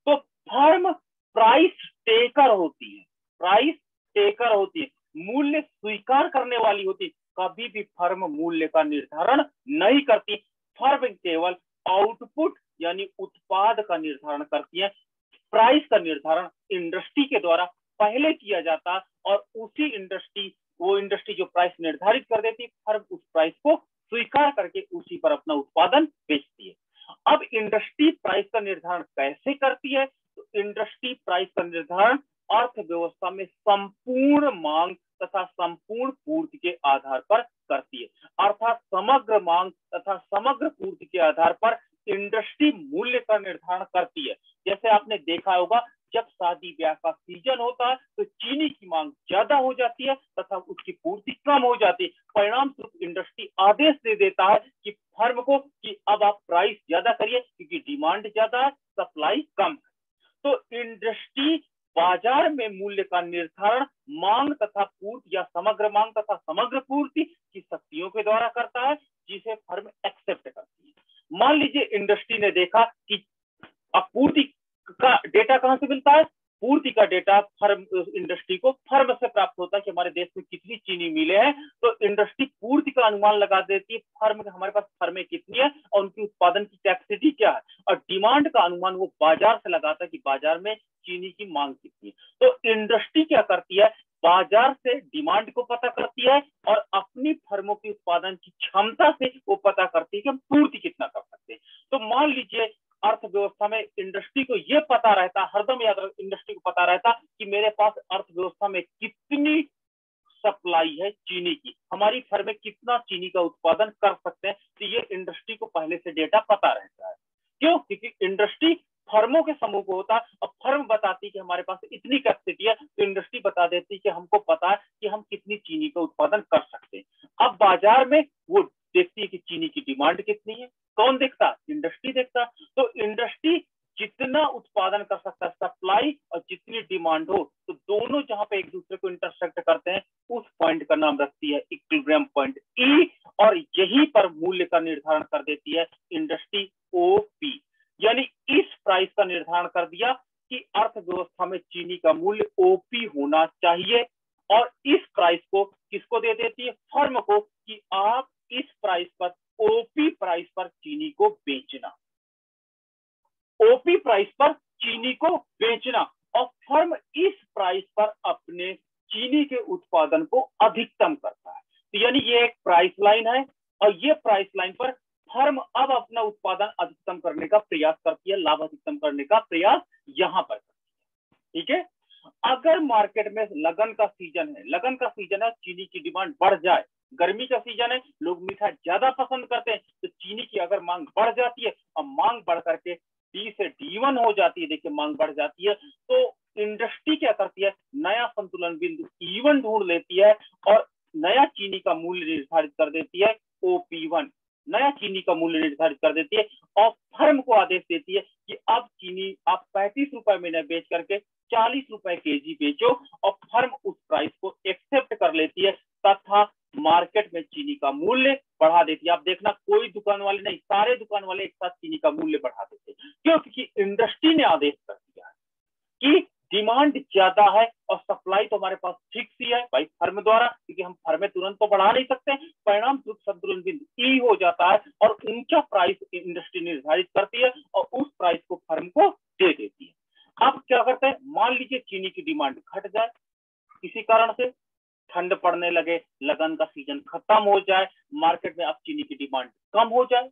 तो फर्म प्राइस टेकर होती है, प्राइस टेकर होती है, मूल्य स्वीकार करने वाली होती है। कभी भी फर्म मूल्य का निर्धारण नहीं करती। फर्म केवल आउटपुट यानी उत्पाद का निर्धारण करती है। प्राइस का निर्धारण इंडस्ट्री के द्वारा पहले किया जाता और उसी इंडस्ट्री जो प्राइस निर्धारित कर देती, फर्म उस प्राइस को स्वीकार करके उसी पर अपना उत्पादन बेचती है। अब इंडस्ट्री प्राइस का निर्धारण कैसे करती है? तो इंडस्ट्री प्राइस का निर्धारण अर्थव्यवस्था में संपूर्ण मांग तथा संपूर्ण पूर्ति के आधार पर करती है। अर्थात समग्र मांग तथा समग्र पूर्ति के आधार पर इंडस्ट्री मूल्य का निर्धारण करती है। जैसे आपने देखा होगा, जब शादी ब्याह का सीजन होता है तो चीनी की मांग ज्यादा हो जाती है तथा उसकी पूर्ति कम हो जाती है। परिणाम स्वरूप इंडस्ट्री आदेश दे देता है कि फर्म को कि अब आप प्राइस ज्यादा करिए क्योंकि डिमांड ज्यादा है, सप्लाई कम है। तो इंडस्ट्री बाजार में मूल्य का निर्धारण मांग तथा पूर्ति या समग्र मांग तथा समग्र पूर्ति की शक्तियों के द्वारा करता है, जिसे फर्म एक्सेप्ट करती है। मान लीजिए इंडस्ट्री ने देखा कि आपूर्ति का डेटा कहां से मिलता है, पूर्ति का डेटा फर्म इंडस्ट्री को फर्म से प्राप्त होता है कि हमारे देश में कितनी चीनी मिले हैं। तो इंडस्ट्री पूर्ति का अनुमान लगा देती है फर्म हमारे पास फर्में कितनी है और उनकी उत्पादन की कैपेसिटी क्या है, और डिमांड का अनुमान वो बाजार से लगाता है कि बाजार में चीनी की मांग कितनी है। तो इंडस्ट्री क्या करती है, बाजार से डिमांड को पता करती है और अपनी फर्मों की उत्पादन की क्षमता से वो पता करती है कि हम पूर्ति कितना कर सकते हैं। तो मान लीजिए अर्थव्यवस्था में इंडस्ट्री को यह पता रहता, हरदम याद रख, इंडस्ट्री को पता रहता कि मेरे पास अर्थव्यवस्था में कितनी सप्लाई है चीनी की, हमारी फर्में कितना चीनी का उत्पादन कर सकते हैं। तो ये इंडस्ट्री को पहले से डेटा पता रहता है। क्यों? क्योंकि इंडस्ट्री फर्मों के समूह को होता है और फर्म बताती कि हमारे पास इतनी कैपेसिटी है, तो इंडस्ट्री बता देती कि हमको पता है कि हम कितनी चीनी का उत्पादन कर सकते हैं। अब बाजार में वो देखती है कि चीनी की डिमांड कितनी है। कौन देखता? इंडस्ट्री देखता। तो इंडस्ट्री जितना उत्पादन कर सकता है, सप्लाई और जितनी डिमांड हो, तो दोनों जहां पे एक दूसरे को इंटरसेक्ट करते हैं उस पॉइंट का नाम रखती है इक्विलिब्रियम पॉइंट ई, और यहीं पर मूल्य का निर्धारण कर देती है इंडस्ट्री ओपी। यानी इस प्राइस का निर्धारण कर दिया कि अर्थव्यवस्था में चीनी का मूल्य ओपी होना चाहिए, और इस प्राइस को किसको दे देती है? फर्म को, कि आप इस प्राइस पर, ओपी प्राइस पर चीनी को बेचना, ओपी प्राइस पर चीनी को बेचना, और फर्म इस प्राइस पर अपने चीनी के उत्पादन को अधिकतम करता है। तो यानी ये एक प्राइस लाइन है, और ये प्राइस लाइन पर फर्म अब अपना उत्पादन अधिकतम करने का प्रयास करती है, लाभ अधिकतम करने का प्रयास यहां पर करती है। ठीक है। अगर मार्केट में लगन का सीजन है, लगन का सीजन है, चीनी की डिमांड बढ़ जाए, गर्मी का सीजन है, लोग मीठा ज्यादा पसंद करते हैं, तो चीनी की अगर मांग बढ़ जाती है और मांग बढ़ करके डी से D1 हो जाती है, देखिए मांग बढ़ जाती है, तो इंडस्ट्री क्या करती है, नया संतुलन बिंदु E1 ढूंढ लेती है और नया चीनी का मूल्य निर्धारित कर देती है OP1, नया चीनी का मूल्य निर्धारित कर देती है, और फर्म को आदेश देती है कि अब चीनी आप 35 रुपए में न बेच करके 40 रुपए केजी बेचो, और फर्म उस प्राइस को एक्सेप्ट कर लेती है तथा मार्केट में चीनी का मूल्य बढ़ा देती है। आप देखना कोई दुकान वाले नहीं, सारे दुकान वाले एक साथ चीनी का मूल्य बढ़ा देते हैं। क्यों? क्योंकि इंडस्ट्री ने आदेश कर दिया है कि डिमांड ज्यादा है और सप्लाई तो हमारे पास फिक्स ही है भाई फर्म द्वारा, क्योंकि हम फर्में तुरंत तो बढ़ा नहीं सकते। परिणाम स्वरूप संतुलन बिंदु ई हो जाता है और ऊंचा प्राइस इंडस्ट्री निर्धारित करती है और उस प्राइस को फर्म को दे देती है। अब क्या करते हैं, मान लीजिए चीनी की डिमांड घट जाए, किसी कारण से ठंड पड़ने लगे, लगन का सीजन खत्म हो जाए, मार्केट में अब चीनी की डिमांड कम हो जाए,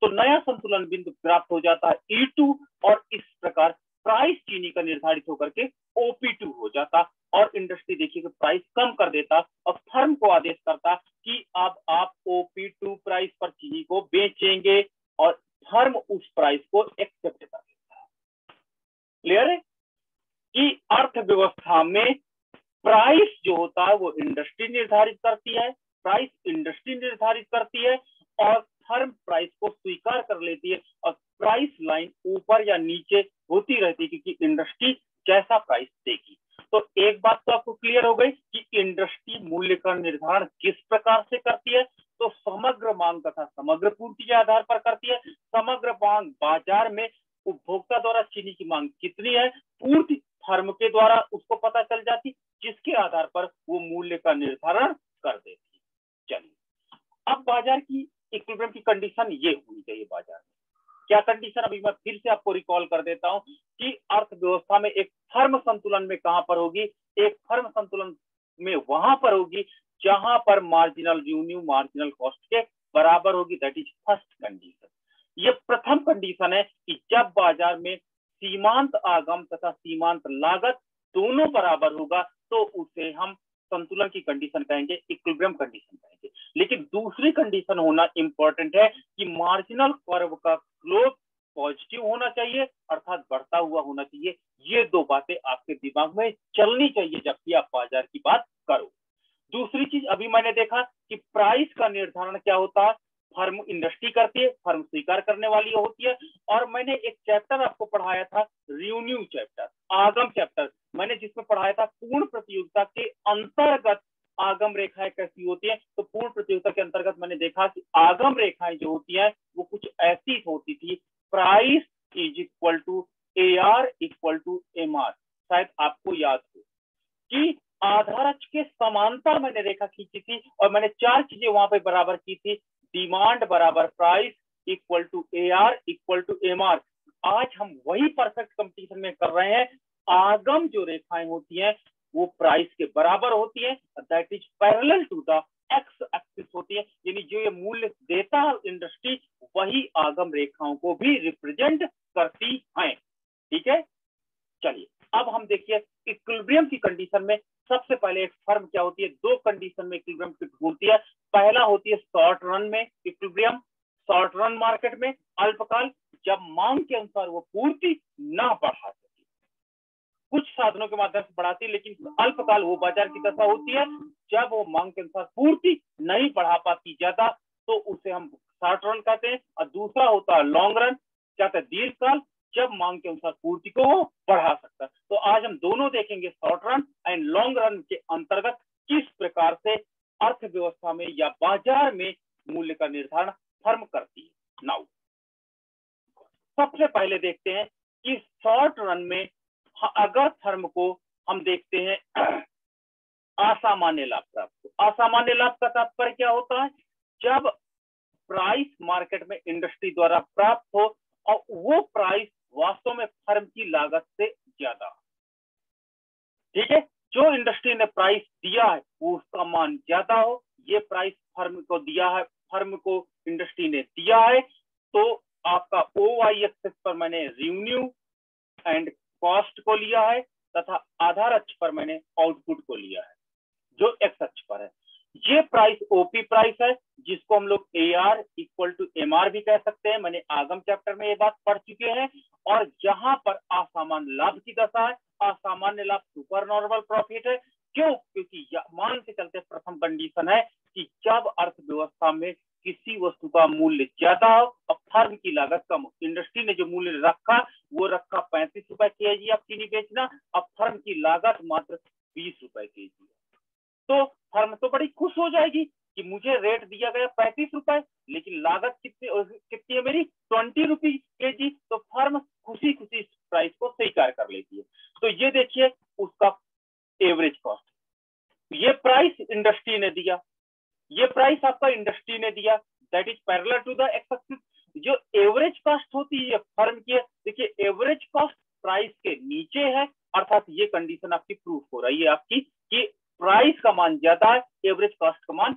तो नया संतुलन बिंदु प्राप्त हो जाता है E2, और इस प्रकार प्राइस चीनी का निर्धारित होकर के OP2 हो जाता, और इंडस्ट्री देखिए कि प्राइस कम कर देता और फर्म को आदेश करता कि अब आप OP2 प्राइस पर चीनी को बेचेंगे, और फर्म उस प्राइस को एक्सेप्ट कर देता है। क्लियर है कि अर्थव्यवस्था में प्राइस जो होता है वो इंडस्ट्री निर्धारित करती है, प्राइस इंडस्ट्री निर्धारित करती है, और फर्म प्राइस को स्वीकार कर लेती है, और प्राइस लाइन ऊपर या नीचे होती रहती है क्योंकि इंडस्ट्री जैसा प्राइस देगी। तो एक बात तो आपको क्लियर हो गई कि इंडस्ट्री मूल्य का निर्धारण किस प्रकार से करती है, तो समग्र मांग तथा समग्र पूर्ति के आधार पर करती है। समग्र मांग बाजार में उपभोक्ता द्वारा चीनी की मांग कितनी है, पूर्ति फर्म के द्वारा उसको पता चल जाती, जिसके आधार पर वो मूल्य का निर्धारण कर देती। चलिए, अब बाजार की इक्विलिब्रियम की कंडीशन ये होनी चाहिए बाजार में। क्या कंडीशन, अभी मैं फिर से आपको रिकॉल कर देता हूं कि अर्थव्यवस्था में एक फर्म संतुलन में कहां पर होगी, एक फर्म संतुलन में वहां पर होगी जहां पर मार्जिनल रेवेन्यू मार्जिनल कॉस्ट के बराबर होगी। That is first condition. ये प्रथम कंडीशन है कि जब बाजार में सीमांत आगम तथा सीमांत लागत दोनों बराबर होगा तो उसे हम संतुलन की कंडीशन कहेंगे, इक्विलिब्रियम कंडीशन कहेंगे। लेकिन दूसरी कंडीशन होना इंपॉर्टेंट है कि मार्जिनल कर्व का स्लोप पॉजिटिव होना चाहिए अर्थात बढ़ता हुआ होना चाहिए। ये दो बातें आपके दिमाग में चलनी चाहिए जब भी आप बाजार की बात करो। दूसरी चीज अभी मैंने देखा कि प्राइस का निर्धारण क्या होता है, फर्म इंडस्ट्री करती है, फर्म स्वीकार करने वाली होती है। और मैंने एक चैप्टर आपको पढ़ाया था, रेवेन्यू चैप्टर, आगम चैप्टर, मैंने जिसमें पढ़ाया था पूर्ण प्रतियोगिता के अंतर्गत आगम रेखाएं कैसी होती है। तो पूर्ण प्रतियोगिता के अंतर्गत मैंने देखा कि आगम रेखाएं जो होती है वो कुछ ऐसी होती थी, price is equal to AR equal to MR। शायद आपको याद हो कि आधार अक्ष के समांतर मैंने रेखा खींची थी और मैंने चार चीजें वहां पे बराबर की थी, डिमांड बराबर price equal to AR equal to MR। आज हम वही परफेक्ट कंपटीशन में कर रहे हैं। आगम जो रेखाएं होती हैं वो प्राइस के बराबर होती है, that is parallel to the X axis होती है, यानी जो ये मूल्य देता है इंडस्ट्री वही आगम रेखाओं को भी रिप्रेजेंट करती है। ठीक है, चलिए अब हम देखिए इक्विलिब्रियम की कंडीशन में सबसे पहले एक फर्म क्या होती है, दो कंडीशन में इक्विलिब्रियम ढूंढती है। पहला होती है शॉर्ट रन में इक्विलिब्रियम, शॉर्ट रन मार्केट में अल्पकाल, जब मांग के अनुसार वो पूर्ति ना बढ़ा सके, कुछ साधनों के माध्यम से बढ़ाती है, लेकिन अल्पकाल वो बाजार की दशा होती है जब वो मांग के अनुसार पूर्ति नहीं बढ़ा पाती ज्यादा, तो उसे हम शॉर्ट रन कहते हैं। और दूसरा होता है लॉन्ग रन, क्या कहते हैं दीर्घकाल, जब मांग के अनुसार पूर्ति को वो बढ़ा सकता है। तो आज हम दोनों देखेंगे, short run and long run के अंतर्गत किस प्रकार से अर्थव्यवस्था में या बाजार में मूल्य का निर्धारण फर्म करती है। नाउ सबसे पहले देखते हैं कि शॉर्ट रन में अगर फर्म को हम देखते हैं असामान्य लाभ प्राप्त, असामान्य लाभ का तात्पर्य क्या होता है, जब प्राइस मार्केट में इंडस्ट्री द्वारा प्राप्त हो और वो प्राइस वास्तव में फर्म की लागत से ज्यादा। ठीक है, जो इंडस्ट्री ने प्राइस दिया है वो उसका मान ज्यादा हो, ये प्राइस फर्म को दिया है, फर्म को इंडस्ट्री ने दिया है, तो आपका OY एक्सिस पर मैंने रेवेन्यू एंड कॉस्ट को लिया है तथा आधार अक्ष पर मैंने आउटपुट को लिया है जो एक्स अक्ष पर है। ये प्राइस OP प्राइस है जिसको हम लोग AR इक्वल टू MR भी कह सकते हैं, मैंने आगम चैप्टर में ये बात पढ़ चुके हैं। और यहाँ पर असामान्य लाभ की दशा है, असामान्य लाभ सुपर नॉर्मल प्रॉफिट है। क्यों? क्योंकि मान के चलते प्रथम कंडीशन है कि जब अर्थव्यवस्था में किसी वस्तु का मूल्य ज्यादा हो और फर्म की लागत कम हो। इंडस्ट्री ने जो मूल्य रखा वो रखा 35 रुपए केजी अब चीनी बेचना, अब फर्म की लागत मात्र 20 रुपए केजी है, तो फर्म तो बड़ी खुश हो जाएगी कि मुझे रेट दिया गया 35 रुपए लेकिन लागत कितनी है मेरी 20 रुपी केजी, तो फर्म खुशी खुशी इस प्राइस को स्वीकार कर लेती है। तो ये देखिए उसका एवरेज कॉस्ट, ये प्राइस इंडस्ट्री ने दिया, ये प्राइस आपका इंडस्ट्री ने दिया, that is parallel to the X axis. जो एवरेज कॉस्ट होती है फर्म की, देखिए एवरेज कॉस्ट प्राइस के नीचे है, अर्थात ये कंडीशन आपकी प्रूफ हो रही है आपकी कि प्राइस का मान ज्यादा है, एवरेज कॉस्ट का मान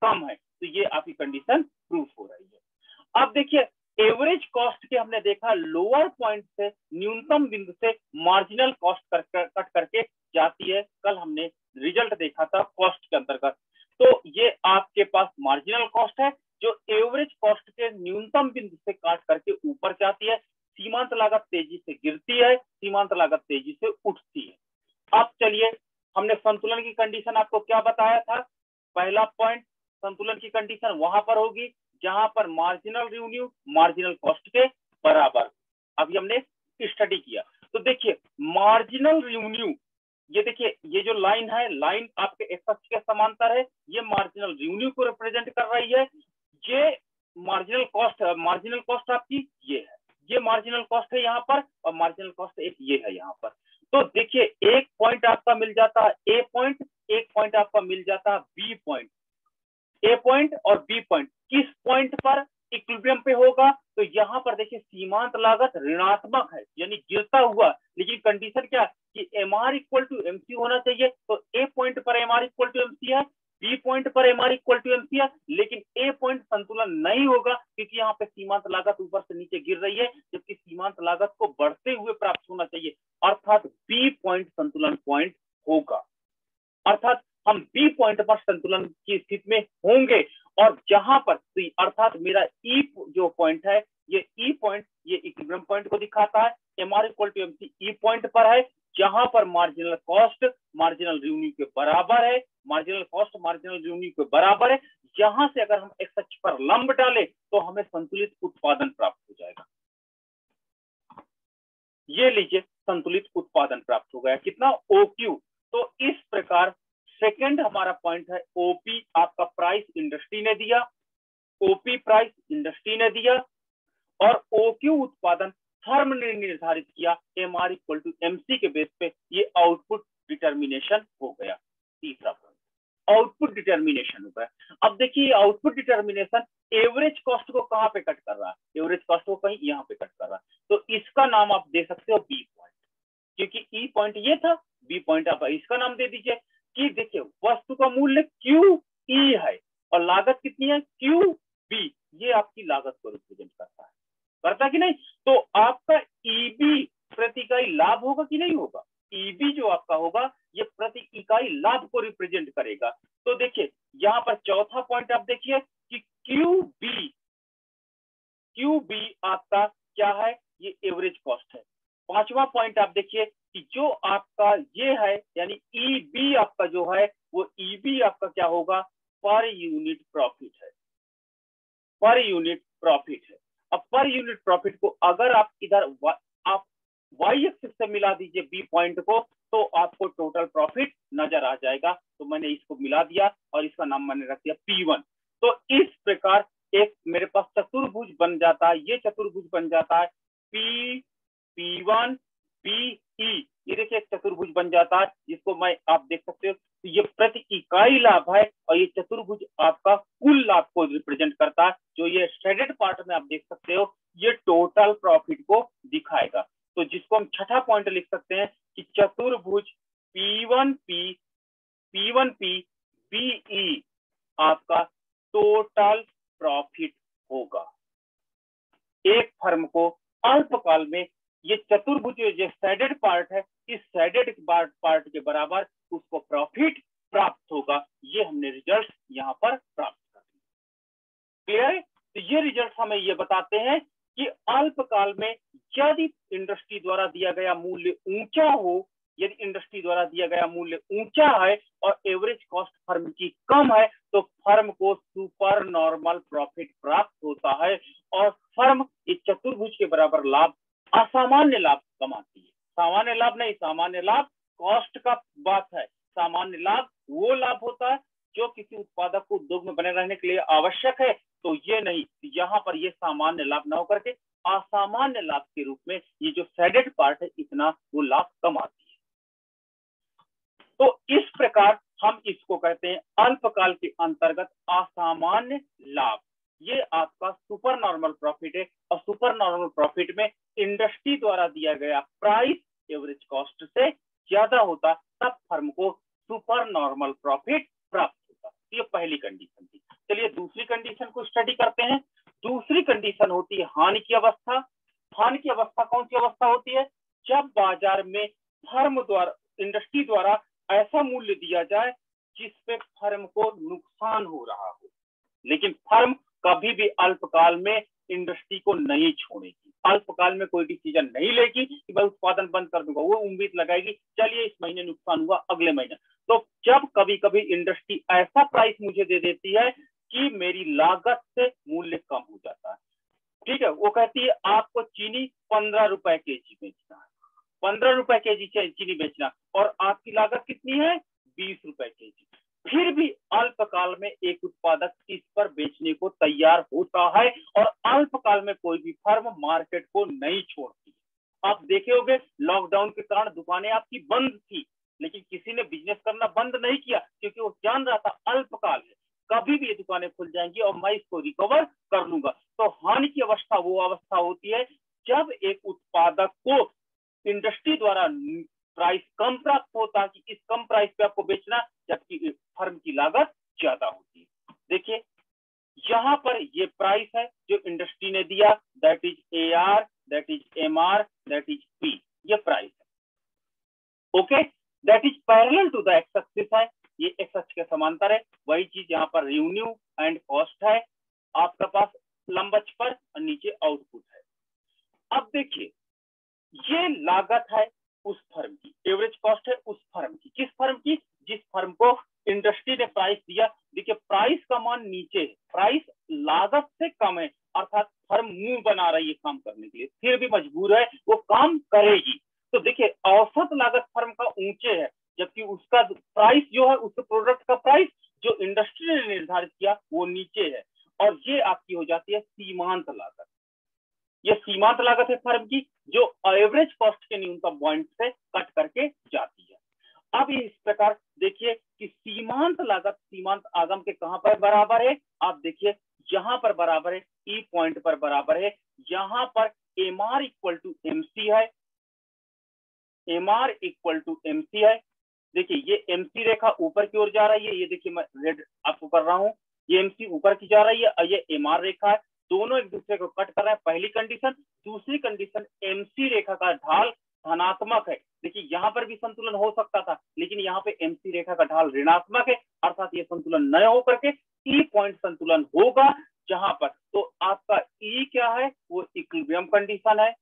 कम है, तो ये आपकी कंडीशन प्रूफ हो रही है। अब देखिए एवरेज कॉस्ट के हमने देखा लोअर पॉइंट से न्यूनतम बिंदु से मार्जिनल कॉस्ट कट करके जाती है, कल हमने रिजल्ट देखा था कॉस्ट के अंतर्गत। तो ये आपके पास मार्जिनल कॉस्ट है जो एवरेज कॉस्ट के न्यूनतम बिंदु से काट करके ऊपर जाती है, सीमांत लागत तेजी से गिरती है, सीमांत लागत तेजी से उठती है। अब चलिए हमने संतुलन की कंडीशन आपको क्या बताया था, पहला पॉइंट संतुलन की कंडीशन वहां पर होगी जहां पर मार्जिनल रेवेन्यू मार्जिनल कॉस्ट के बराबर। अभी हमने स्टडी किया तो देखिए मार्जिनल रेवेन्यू, ये देखिए ये जो लाइन है, लाइन आपके एक्स अक्ष के समांतर है, ये मार्जिनल रेवेन्यू को रिप्रेजेंट कर रही है। ये मार्जिनल कॉस्ट आपकी ये है, ये मार्जिनल कॉस्ट है यहाँ पर और मार्जिनल कॉस्ट एक ये है यहाँ पर। तो देखिए एक पॉइंट आपका मिल जाता है ए पॉइंट, एक पॉइंट आपका मिल जाता है बी पॉइंट। ए पॉइंट और बी पॉइंट किस पॉइंट पर इक्विलिब्रियम पे होगा, तो यहाँ पर देखिए सीमांत लागत ऋणात्मक है यानी गिरता हुआ, लेकिन कंडीशन क्या कि MR इक्वल टू MC होना चाहिए, तो ए पॉइंट पर MR इक्वल टू MC है, बी पॉइंट पर MR इक्वल टू MC है, लेकिन ए पॉइंट संतुलन नहीं होगा क्योंकि यहाँ पे सीमांत लागत ऊपर से नीचे गिर रही है, जबकि सीमांत लागत को बढ़ते हुए प्राप्त होना चाहिए, अर्थात बी पॉइंट संतुलन पॉइंट होगा। अर्थात हम बी पॉइंट पर संतुलन की स्थिति में होंगे और जहां पर अर्थात मेरा ई जो पॉइंट है ये ई पॉइंट ये इक्विलिब्रियम पॉइंट को दिखाता है। MR equal to MC E point पर है, जहां पर मार्जिनल कॉस्ट मार्जिनल रेवेन्यू के बराबर है, मार्जिनल कॉस्ट मार्जिनल रेवेन्यू के बराबर है। यहां से अगर हम एक्स अक्ष पर लंब डालें तो हमें संतुलित उत्पादन प्राप्त हो जाएगा। ये लीजिए संतुलित उत्पादन प्राप्त हो गया। कितना? OQ। तो इस प्रकार सेकंड हमारा पॉइंट है ओपी, आपका प्राइस इंडस्ट्री ने दिया, ओपी प्राइस इंडस्ट्री ने दिया और OQ उत्पादन फर्म ने निर्धारित किया। एमआर इक्वल टू एमसी के बेस पे ये आउटपुट डिटर्मिनेशन हो गया। तीसरा पॉइंट आउटपुट डिटर्मिनेशन हो गया। अब देखिए आउटपुट डिटर्मिनेशन एवरेज कॉस्ट को कहां पे कट कर रहा है? एवरेज कॉस्ट को कहीं यहां पे कट कर रहा है। तो इसका नाम आप दे सकते हो बी पॉइंट, क्योंकि ई पॉइंट ये था, बी पॉइंट आप इसका नाम दे दीजिए कि देखिए वस्तु का मूल्य क्यू ई है और लागत कितनी है? Q B. ये आपकी लागत को रिप्रेजेंट करता है, करता कि नहीं? तो आपका ईबी प्रति इकाई लाभ होगा कि नहीं होगा? ईबी जो आपका होगा ये प्रति इकाई लाभ को रिप्रेजेंट करेगा। तो देखिए यहाँ पर चौथा पॉइंट आप देखिए कि क्यू बी आपका क्या है? ये एवरेज कॉस्ट है। पांचवा पॉइंट आप देखिए कि जो आपका ये है यानी ईबी आपका जो है वो ईबी आपका क्या होगा? पर यूनिट प्रॉफिट है, पर यूनिट प्रॉफिट है। अब पर यूनिट प्रॉफिट को अगर आप इधर आप वाई एक्सिस से मिला दीजिए बी पॉइंट को, तो आपको टोटल प्रॉफिट नजर आ जाएगा। तो मैंने इसको मिला दिया और इसका नाम मैंने रख दिया P1। तो इस प्रकार एक मेरे पास चतुर्भुज बन जाता है। ये चतुर्भुज बन जाता है P1 BE। ये देखिए एक चतुर्भुज बन जाता है, जिसको मैं आप देख सकते हो तो ये प्रति इकाई लाभ है और ये चतुर्भुज आपका कुल लाभ को रिप्रेजेंट करता है। जो ये शेडेड पार्ट में आप देख सकते हो ये टोटल प्रॉफिट को दिखाएगा। तो जिसको हम छठा पॉइंट लिख सकते हैं कि चतुर्भुज P1P BE आपका टोटल प्रॉफिट होगा। एक फर्म को अल्पकाल में ये चतुर्भुज जो सैडेड पार्ट है, इस सैडेड पार्ट के बराबर उसको प्रॉफिट प्राप्त होगा। ये हमने रिजल्ट यहाँ पर प्राप्त कर दिए। क्लियर है? तो ये रिजल्ट हमें ये बताते हैं कि अल्पकाल में यदि इंडस्ट्री द्वारा दिया गया मूल्य ऊंचा हो, यदि इंडस्ट्री द्वारा दिया गया मूल्य ऊंचा है और एवरेज कॉस्ट फर्म की कम है, तो फर्म को सुपर नॉर्मल प्रॉफिट प्राप्त होता है और फर्म इस चतुर्भुज के बराबर लाभ, असामान्य लाभ कमाती है। सामान्य लाभ नहीं, सामान्य लाभ कॉस्ट का बात है। सामान्य लाभ वो लाभ होता है जो किसी उत्पादक को उद्योग में बने रहने के लिए आवश्यक है। तो ये नहीं, यहाँ पर ये सामान्य लाभ ना होकर के असामान्य लाभ के रूप में ये जो सैडेड पार्ट है इतना वो लाभ कमाती है। तो इस प्रकार हम इसको कहते हैं अल्पकाल के अंतर्गत असामान्य लाभ। ये आपका सुपर नॉर्मल प्रॉफिट है और सुपर नॉर्मल प्रॉफिट में इंडस्ट्री द्वारा दिया गया प्राइस एवरेज कॉस्ट से ज्यादा होता, तब फर्म को सुपर नॉर्मल प्रॉफिट प्राप्त होता। ये पहली कंडीशन थी। चलिए दूसरी कंडीशन को स्टडी करते हैं। दूसरी कंडीशन होती है हानि की अवस्था। हानि की अवस्था कौन सी अवस्था होती है? जब बाजार में फर्म द्वारा, इंडस्ट्री द्वारा ऐसा मूल्य दिया जाए जिसपे फर्म को नुकसान हो रहा हो, लेकिन फर्म कभी भी अल्पकाल में इंडस्ट्री को नहीं छोड़ेगी। अल्पकाल में कोई डिसीजन नहीं लेगी कि मैं उत्पादन बंद कर दूंगा। वो उम्मीद लगाएगी चलिए इस महीने नुकसान हुआ अगले महीने। तो जब कभी कभी इंडस्ट्री ऐसा प्राइस मुझे दे देती है कि मेरी लागत से मूल्य कम हो जाता है, ठीक है, वो कहती है आपको चीनी 15 रुपए केजी बेचना है, 15 रुपए केजी चीनी बेचना और आपकी लागत कितनी है? 20 रुपए केजी। फिर भी अल्पकाल में एक उत्पादक इस पर बेचने को तैयार होता है और अल्पकाल में कोई भी फर्म मार्केट को नहीं छोड़ती। आप देखे होंगे लॉकडाउन के कारण दुकानें आपकी बंद थी, लेकिन किसी ने बिजनेस करना बंद नहीं किया क्योंकि वो जान रहा था अल्पकाल है, कभी भी ये दुकानें खुल जाएंगी और मैं इसको रिकवर कर लूंगा। तो हानि की अवस्था वो अवस्था होती है जब एक उत्पादक को इंडस्ट्री द्वारा प्राइस कम प्राप्त होता है कि इस कम प्राइस पे आपको बेचना, जबकि फर्म की लागत ज्यादा होती है। देखिए यहाँ पर ये प्राइस है जो इंडस्ट्री ने दिया, that is AR, that is MR, that is P। ये प्राइस है, okay, that is parallel to the X axis है, ये एक्स अक्ष के समांतर है। वही चीज यहाँ पर रेवेन्यू एंड कॉस्ट है आपका पास लंब अक्ष पर और नीचे नीचे आउटपुट है। अब देखिए ये लागत है उस फर्म की, एवरेज कॉस्ट है उस फर्म की, किस फर्म की, जिस फर्म को इंडस्ट्री ने प्राइस दिया। देखिए प्राइस का मान नीचे है, प्राइस लागत से कम है, अर्थात फर्म मुंह बना रही है काम करने के लिए, फिर भी मजबूर है वो काम करेगी। तो देखिए औसत लागत फर्म का ऊंचे है, जबकि उसका प्राइस जो है, उस प्रोडक्ट का प्राइस जो इंडस्ट्री ने निर्धारित किया वो नीचे है, और ये आपकी हो जाती है सीमांत लागत। ये सीमांत लागत है फर्म की, जो एवरेज कॉस्ट के न्यूनतम पॉइंट से कट करके जाती है। अब इस प्रकार देखिए कि सीमांत लागत सीमांत आगम के कहां पर बराबर है, आप देखिए यहां पर बराबर है, ई पॉइंट पर बराबर है, यहां पर M R equal to MC है, M R equal to MC है। देखिए ये एमसी रेखा ऊपर की ओर जा रही है, ये देखिए मैं रेड आपको कर रहा हूं, ये एमसी ऊपर की जा रही है और ये एम आर रेखा है, दोनों एक दूसरे को कट कर रहे हैं, पहली कंडीशन। दूसरी कंडीशन एमसी रेखा का ढाल धनात्मक है। देखिए यहाँ पर भी संतुलन हो सकता था, लेकिन यहाँ पे एमसी रेखा का ढाल ऋणात्मक है, अर्थात ये संतुलन न होकर के ई पॉइंट संतुलन होगा, जहां पर तो आपका ई क्या है, वो इक्विलिब्रियम कंडीशन है,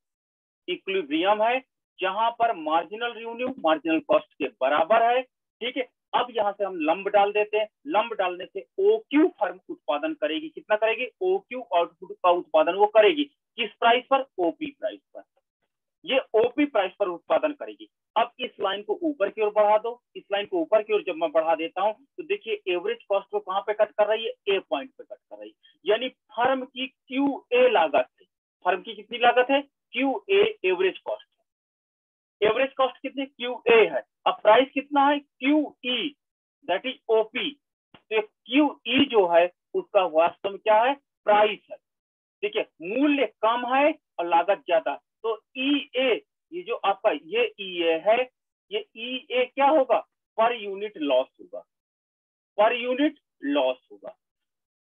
इक्विलिब्रियम है, जहां पर मार्जिनल रेवेन्यू मार्जिनल कॉस्ट के बराबर है। ठीक है, अब यहां से हम लंब डाल देते हैं, लंब डालने से ओक्यू फर्म उत्पादन करेगी, कितना करेगी, ओक्यू आउटपुट का उत्पादन वो करेगी, किस प्राइस पर, ओपी प्राइस पर, ये ओपी प्राइस पर उत्पादन करेगी। अब इस लाइन को ऊपर की ओर बढ़ा दो, इस लाइन को ऊपर की ओर जब मैं बढ़ा देता हूं तो देखिए एवरेज कॉस्ट को कहां पे कट कर रही है, ए पॉइंट पे कट कर रही है, यानी फर्म की क्यू ए लागत है, फर्म की कितनी लागत है, Q A average cost, average cost कितनी, क्यू ए है, अब प्राइस कितना है, Q E, that is OP. तो क्यू ई जो है उसका वास्तव में क्या है, प्राइस है। देखिए मूल्य कम है और लागत ज्यादा, तो ई ए, ये जो आपका ये ई ए है, ये ई ए क्या होगा, पर यूनिट लॉस होगा, पर यूनिट लॉस होगा।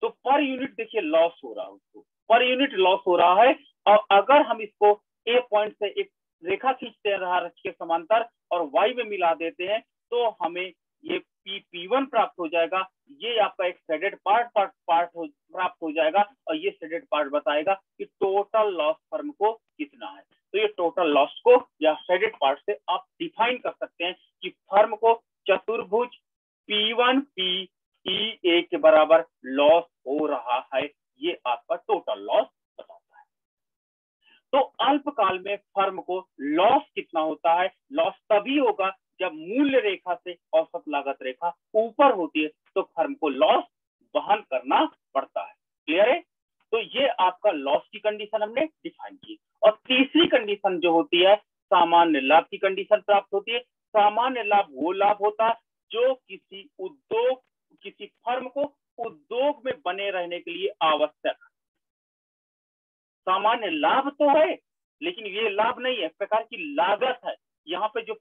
तो पर यूनिट देखिए लॉस हो रहा है, उसको पर यूनिट लॉस हो रहा है, और अगर हम इसको ए पॉइंट से एक रेखा खींचते हैं रच के समांतर और वाई में मिला देते हैं, तो हमें ये P1 प्राप्त हो जाएगा, ये आपका एक शेडेड पार्ट प्राप्त हो जाएगा, और ये शेडेड पार्ट बताएगा कि टोटल लॉस फर्म को कितना है। तो ये टोटल लॉस को या शेडेड पार्ट से आप डिफाइन कर सकते हैं कि फर्म को चतुर्भुज P1 P ई ए के बराबर लॉस हो रहा है, ये आपका टोटल लॉस बताता है। तो अल्पकाल में फर्म को लॉस कितना होता है, लॉस तभी होगा जब मूल्य रेखा से औसत लागत रेखा ऊपर होती है, तो फर्म को लॉस वहन करना पड़ता है। क्लियर है, तो ये आपका लॉस की कंडीशन हमने डिफाइन की। और तीसरी कंडीशन जो होती है सामान्य लाभ की कंडीशन प्राप्त होती है। सामान्य लाभ वो लाभ होता है जो किसी उद्योग, किसी फर्म को उद्योग में बने रहने के लिए आवश्यक। सामान्य लाभ तो है, लेकिन ये लाभ नहीं है, प्रकार की लागत है। यहाँ पे जो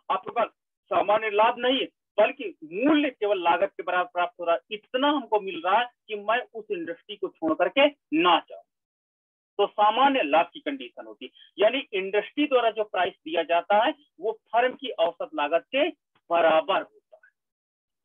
आपके पास सामान्य लाभ नहीं है, बल्कि मूल्य केवल लागत के बराबर प्राप्त हो रहा है, इतना हमको मिल रहा है कि मैं उस इंडस्ट्री को छोड़ करके ना जाऊं। तो सामान्य लाभ की कंडीशन होती है, यानी इंडस्ट्री द्वारा जो प्राइस दिया जाता है वो फर्म की औसत लागत के बराबर होता है।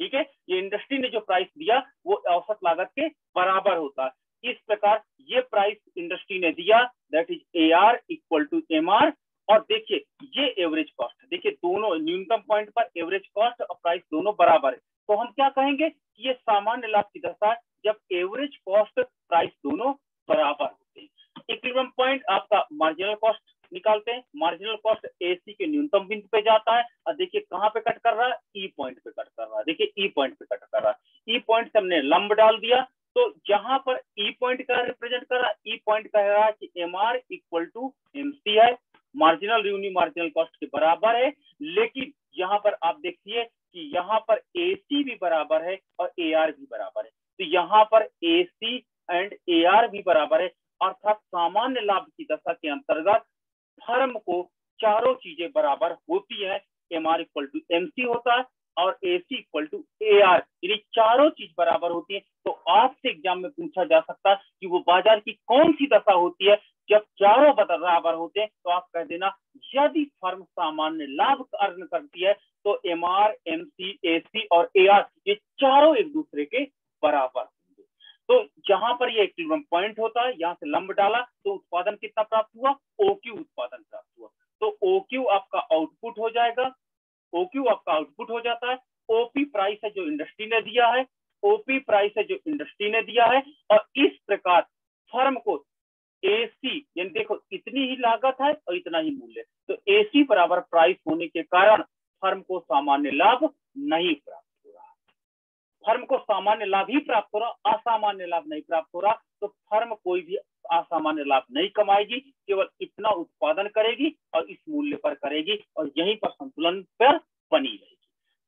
ठीक है, ये इंडस्ट्री ने जो प्राइस दिया वो औसत लागत के बराबर होता है। इस प्रकार ये प्राइस इंडस्ट्री ने दिया, that is A R equal to M R. और देखिए ये एवरेज कॉस्ट, देखिए दोनों न्यूनतम पॉइंट पर एवरेज कॉस्ट और प्राइस दोनों बराबर है, तो हम क्या कहेंगे कि ये सामान्य लाभ की दशा है जब एवरेज कॉस्ट प्राइस दोनों बराबर होते हैं। इक्विलिब्रियम पॉइंट आपका मार्जिनल कॉस्ट निकालते हैं, मार्जिनल कॉस्ट एसी के न्यूनतम बिंदु पे जाता है, और देखिए कहां पे कट कर रहा है, ई पॉइंट पे कट कर रहा है। देखिए ई पॉइंट पे कट कर रहा है, ई पॉइंट से हमने लंब डाल दिया, तो जहां पर ई पॉइंट का रिप्रेजेंट कर रहा है, ई पॉइंट कह रहा है कि M R equal to MC है, मार्जिनल रेवेन्यू मार्जिनल कॉस्ट के बराबर है। लेकिन यहाँ पर आप देखिए कि यहाँ पर एसी भी बराबर है और ए आर भी बराबर है, तो यहाँ पर एसी एंड ए आर भी बराबर है, अर्थात सामान्य लाभ की दशा के अंतर्गत फर्म को चारों चीजें बराबर होती है, M R equal to MC होता है और AC equal to A R, यानी चारों चीज बराबर होती है। तो आपसे एग्जाम में पूछा जा सकता है कि वो बाजार की कौन सी दशा होती है जब चारों बराबर होते हैं, तो आप कह देना यदि फर्म सामान्य लाभ अर्जन करती है तो एम आर एमसी एसी और ए आर ये चारों एक दूसरे के बराबर होंगे। तो जहां पर ये इक्विलिब्रियम पॉइंट होता है, यहाँ से लंब डाला तो उत्पादन कितना प्राप्त हुआ, OQ उत्पादन प्राप्त हुआ। तो OQ आपका आउटपुट हो जाएगा, OQ आपका आउटपुट हो जाता है। OP प्राइस है जो इंडस्ट्री ने दिया है, OP प्राइस है जो इंडस्ट्री ने दिया है। और इस प्रकार फर्म को AC, यानी देखो इतनी ही लागत है और इतना ही मूल्य, तो AC बराबर प्राइस होने के कारण फर्म को सामान्य लाभ नहीं प्राप्त हो रहा। फर्म को सामान्य लाभ ही प्राप्त हो रहा, असामान्य लाभ नहीं प्राप्त हो रहा। तो फर्म कोई भी असामान्य लाभ नहीं कमाएगी, केवल इतना उत्पादन करेगी और इस मूल्य पर करेगी और यहीं पर संतुलन पर बनी रहेगी।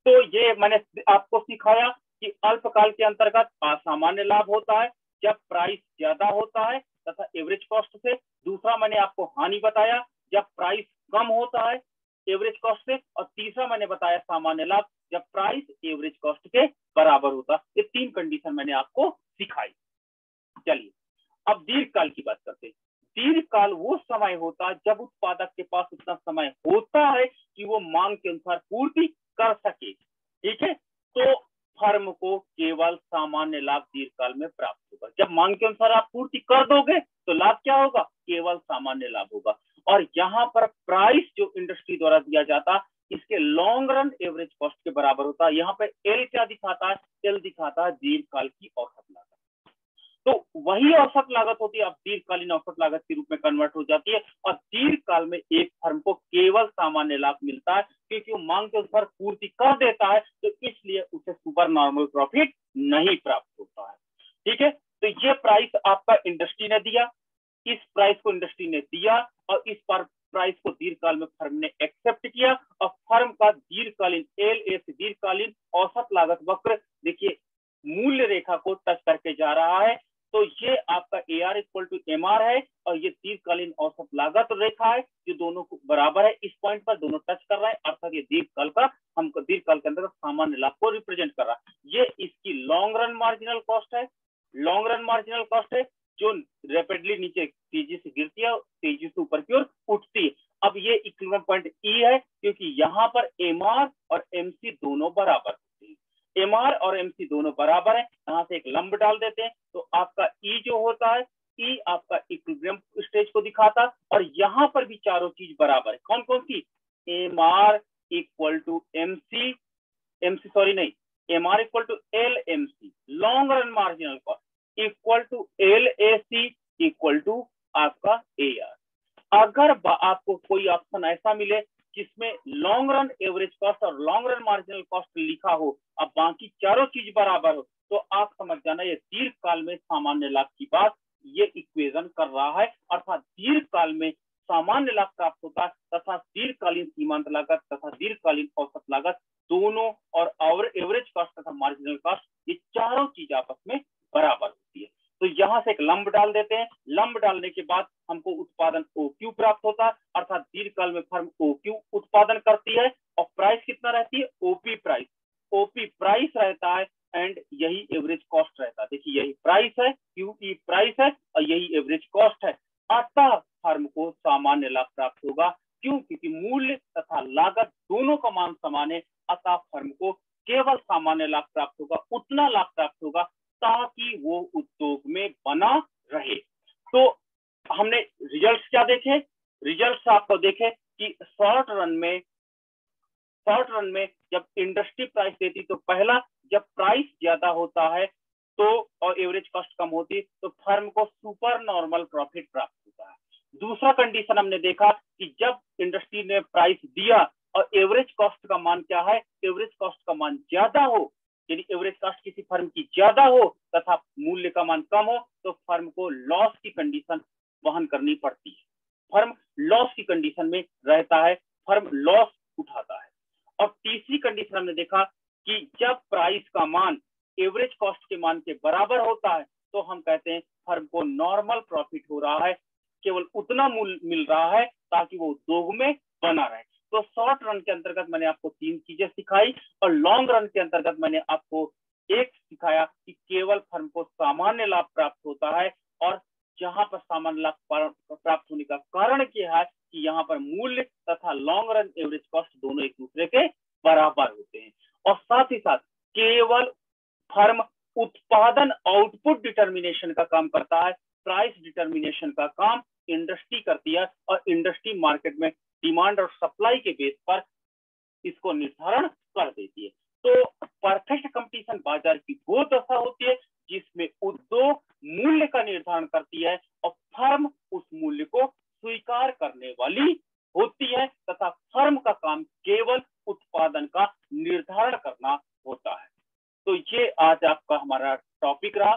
तो ये मैंने आपको सिखाया कि अल्पकाल के अंतर्गत असामान्य लाभ होता है जब प्राइस ज्यादा होता है तथा एवरेज कॉस्ट से। दूसरा मैंने आपको हानि बताया जब प्राइस कम होता है एवरेज कॉस्ट से। और तीसरा मैंने बताया सामान्य लाभ जब प्राइस एवरेज कॉस्ट के बराबर होता। ये 3 कंडीशन मैंने आपको सिखाई। चलिए अब दीर्घकाल की बात करते हैं। दीर्घकाल वो समय होता है जब उत्पादक के पास इतना समय होता है कि वो मांग के अनुसार पूर्ति कर सके। ठीक है, तो फर्म को केवल सामान्य लाभ दीर्घकाल में प्राप्त होगा। जब मांग के अनुसार आप पूर्ति कर दोगे तो लाभ क्या होगा, केवल सामान्य लाभ होगा। और यहाँ पर प्राइस जो इंडस्ट्री द्वारा दिया जाता इसके लॉन्ग रन एवरेज कॉस्ट के बराबर होता है। यहाँ पे एल क्या दिखाता है, एल दिखाता है दीर्घकाल की औसत लागत। तो वही औसत लागत होती है, अब दीर्घकालीन औसत लागत के रूप में कन्वर्ट हो जाती है। और दीर्घकाल में एक फर्म को केवल सामान्य लाभ मिलता है क्योंकि वो मांग के अनुसार पूर्ति कर देता है, तो इसलिए उसे सुपर नॉर्मल प्रॉफिट नहीं प्राप्त होता है। ठीक है, तो ये प्राइस आपका इंडस्ट्री ने दिया, इस प्राइस को इंडस्ट्री ने दिया और इस पर प्राइस को दीर्घकाल में फर्म ने एक्सेप्ट किया। और फर्म का दीर्घकालीन LA से दीर्घकालीन औसत लागत वक्र देखिए मूल्य रेखा को टच करके जा रहा है। तो ये आपका AR इक्वल टू MR है और ये दीर्घकालीन औसत लागत रेखा है जो दोनों को बराबर है। इस पॉइंट पर दोनों टच कर रहा है, अर्थात ये दीर्घकाल का हमको दीर्घकाल के अंदर सामान्य लाभ को रिप्रेजेंट कर रहा है। ये इसकी लॉन्ग रन मार्जिनल कॉस्ट है, लॉन्ग रन मार्जिनल कॉस्ट है जो रैपिडली नीचे तेजी से गिरती है, तेजी से ऊपर की ओर उठती है। अब ये इक्विलिब्रियम पॉइंट E है क्योंकि यहाँ पर MR और MC दोनों बराबर होते हैं। MR और MC दोनों बराबर है, यहाँ से एक लंब डाल देते हैं तो आपका E जो होता है, E आपका इक्विलिब्रियम स्टेज को दिखाता और यहाँ पर भी चारों चीज बराबर है। कौन कौन सी, MR equal to MC, MR equal to LMC long run marginal cost equal to LAC equal to आपका AR। अगर आपको कोई ऑप्शन ऐसा मिले जिसमें लॉन्ग रन एवरेज कॉस्ट और लॉन्ग रन मार्जिनल कॉस्ट लिखा हो, अब बाकी चारों चीज बराबर हो, तो आप समझ जाना ये दीर्घकाल में सामान्य लाभ की बात ये इक्वेशन कर रहा है। अर्थात दीर्घकाल में सामान्य लाभ प्राप्त होता है तथा दीर्घकालीन सीमांत लागत तथा दीर्घकालीन औसत लागत दोनों और एवरेज कॉस्ट तथा मार्जिनल कॉस्ट ये चारों चीज आपस में बराबर होती है। तो यहाँ से एक लंब डाल देते हैं, लंब डालने के बाद हमको उत्पादन OQ प्राप्त होता है। अर्थात दीर्घकाल में फर्म OQ उत्पादन करती है और प्राइस कितना रहती है, OP प्राइस रहता है एंड यही एवरेज कॉस्ट रहता है। देखिए यही प्राइस है, QE प्राइस है और यही एवरेज कॉस्ट है। अतः फर्म को सामान्य लाभ प्राप्त होगा। क्यों, क्योंकि मूल्य तथा लागत दोनों का मान समान है, अतः फर्म को केवल सामान्य लाभ प्राप्त होगा, उतना लाभ प्राप्त होगा ताकि वो उद्योग में बना रहे। तो हमने रिजल्ट्स क्या देखे, रिजल्ट्स आपको देखे कि शॉर्ट रन में जब इंडस्ट्री प्राइस देती तो पहला जब प्राइस ज्यादा होता है तो और एवरेज कॉस्ट कम होती तो फर्म को सुपर नॉर्मल प्रॉफिट प्राप्त होता है। दूसरा कंडीशन हमने देखा कि जब इंडस्ट्री ने प्राइस दिया और एवरेज कॉस्ट का मान क्या है, एवरेज कॉस्ट का मान ज्यादा हो, यदि एवरेज कॉस्ट किसी फर्म की ज्यादा हो तथा मूल्य का मान कम हो तो फर्म को लॉस की कंडीशन वहन करनी पड़ती है। फर्म लॉस की कंडीशन में रहता है, फर्म लॉस उठाता है। और तीसरी कंडीशन हमने देखा कि जब प्राइस का मान एवरेज कॉस्ट के मान के बराबर होता है तो हम कहते हैं फर्म को नॉर्मल प्रॉफिट हो रहा है, केवल उतना मूल्य मिल रहा है ताकि वो उद्योग में बना रहे। तो शॉर्ट रन के अंतर्गत मैंने आपको 3 चीजें सिखाई और लॉन्ग रन के अंतर्गत मैंने आपको एक सिखाया कि केवल फर्म को सामान्य लाभ प्राप्त होता है। और जहां पर सामान्य लाभ प्राप्त होने का कारण क्या है कि यहाँ पर मूल्य तथा लॉन्ग रन एवरेज कॉस्ट दोनों एक दूसरे के बराबर होते हैं। और साथ ही साथ केवल फर्म उत्पादन आउटपुट डिटरमाइन डिटर्मिनेशन का काम करता है, प्राइस डिटर्मिनेशन का काम इंडस्ट्री करती है, और इंडस्ट्री मार्केट में डिमांड और सप्लाई के बेस पर इसको निर्धारण कर देती है। तो परफेक्ट कंपटीशन बाजार की वो दशा होती है जिसमें उद्योग मूल्य का निर्धारण करती है और फर्म उस मूल्य को स्वीकार करने वाली होती है, तथा फर्म का काम केवल उत्पादन का निर्धारण करना होता है। तो ये आज आपका हमारा टॉपिक रहा।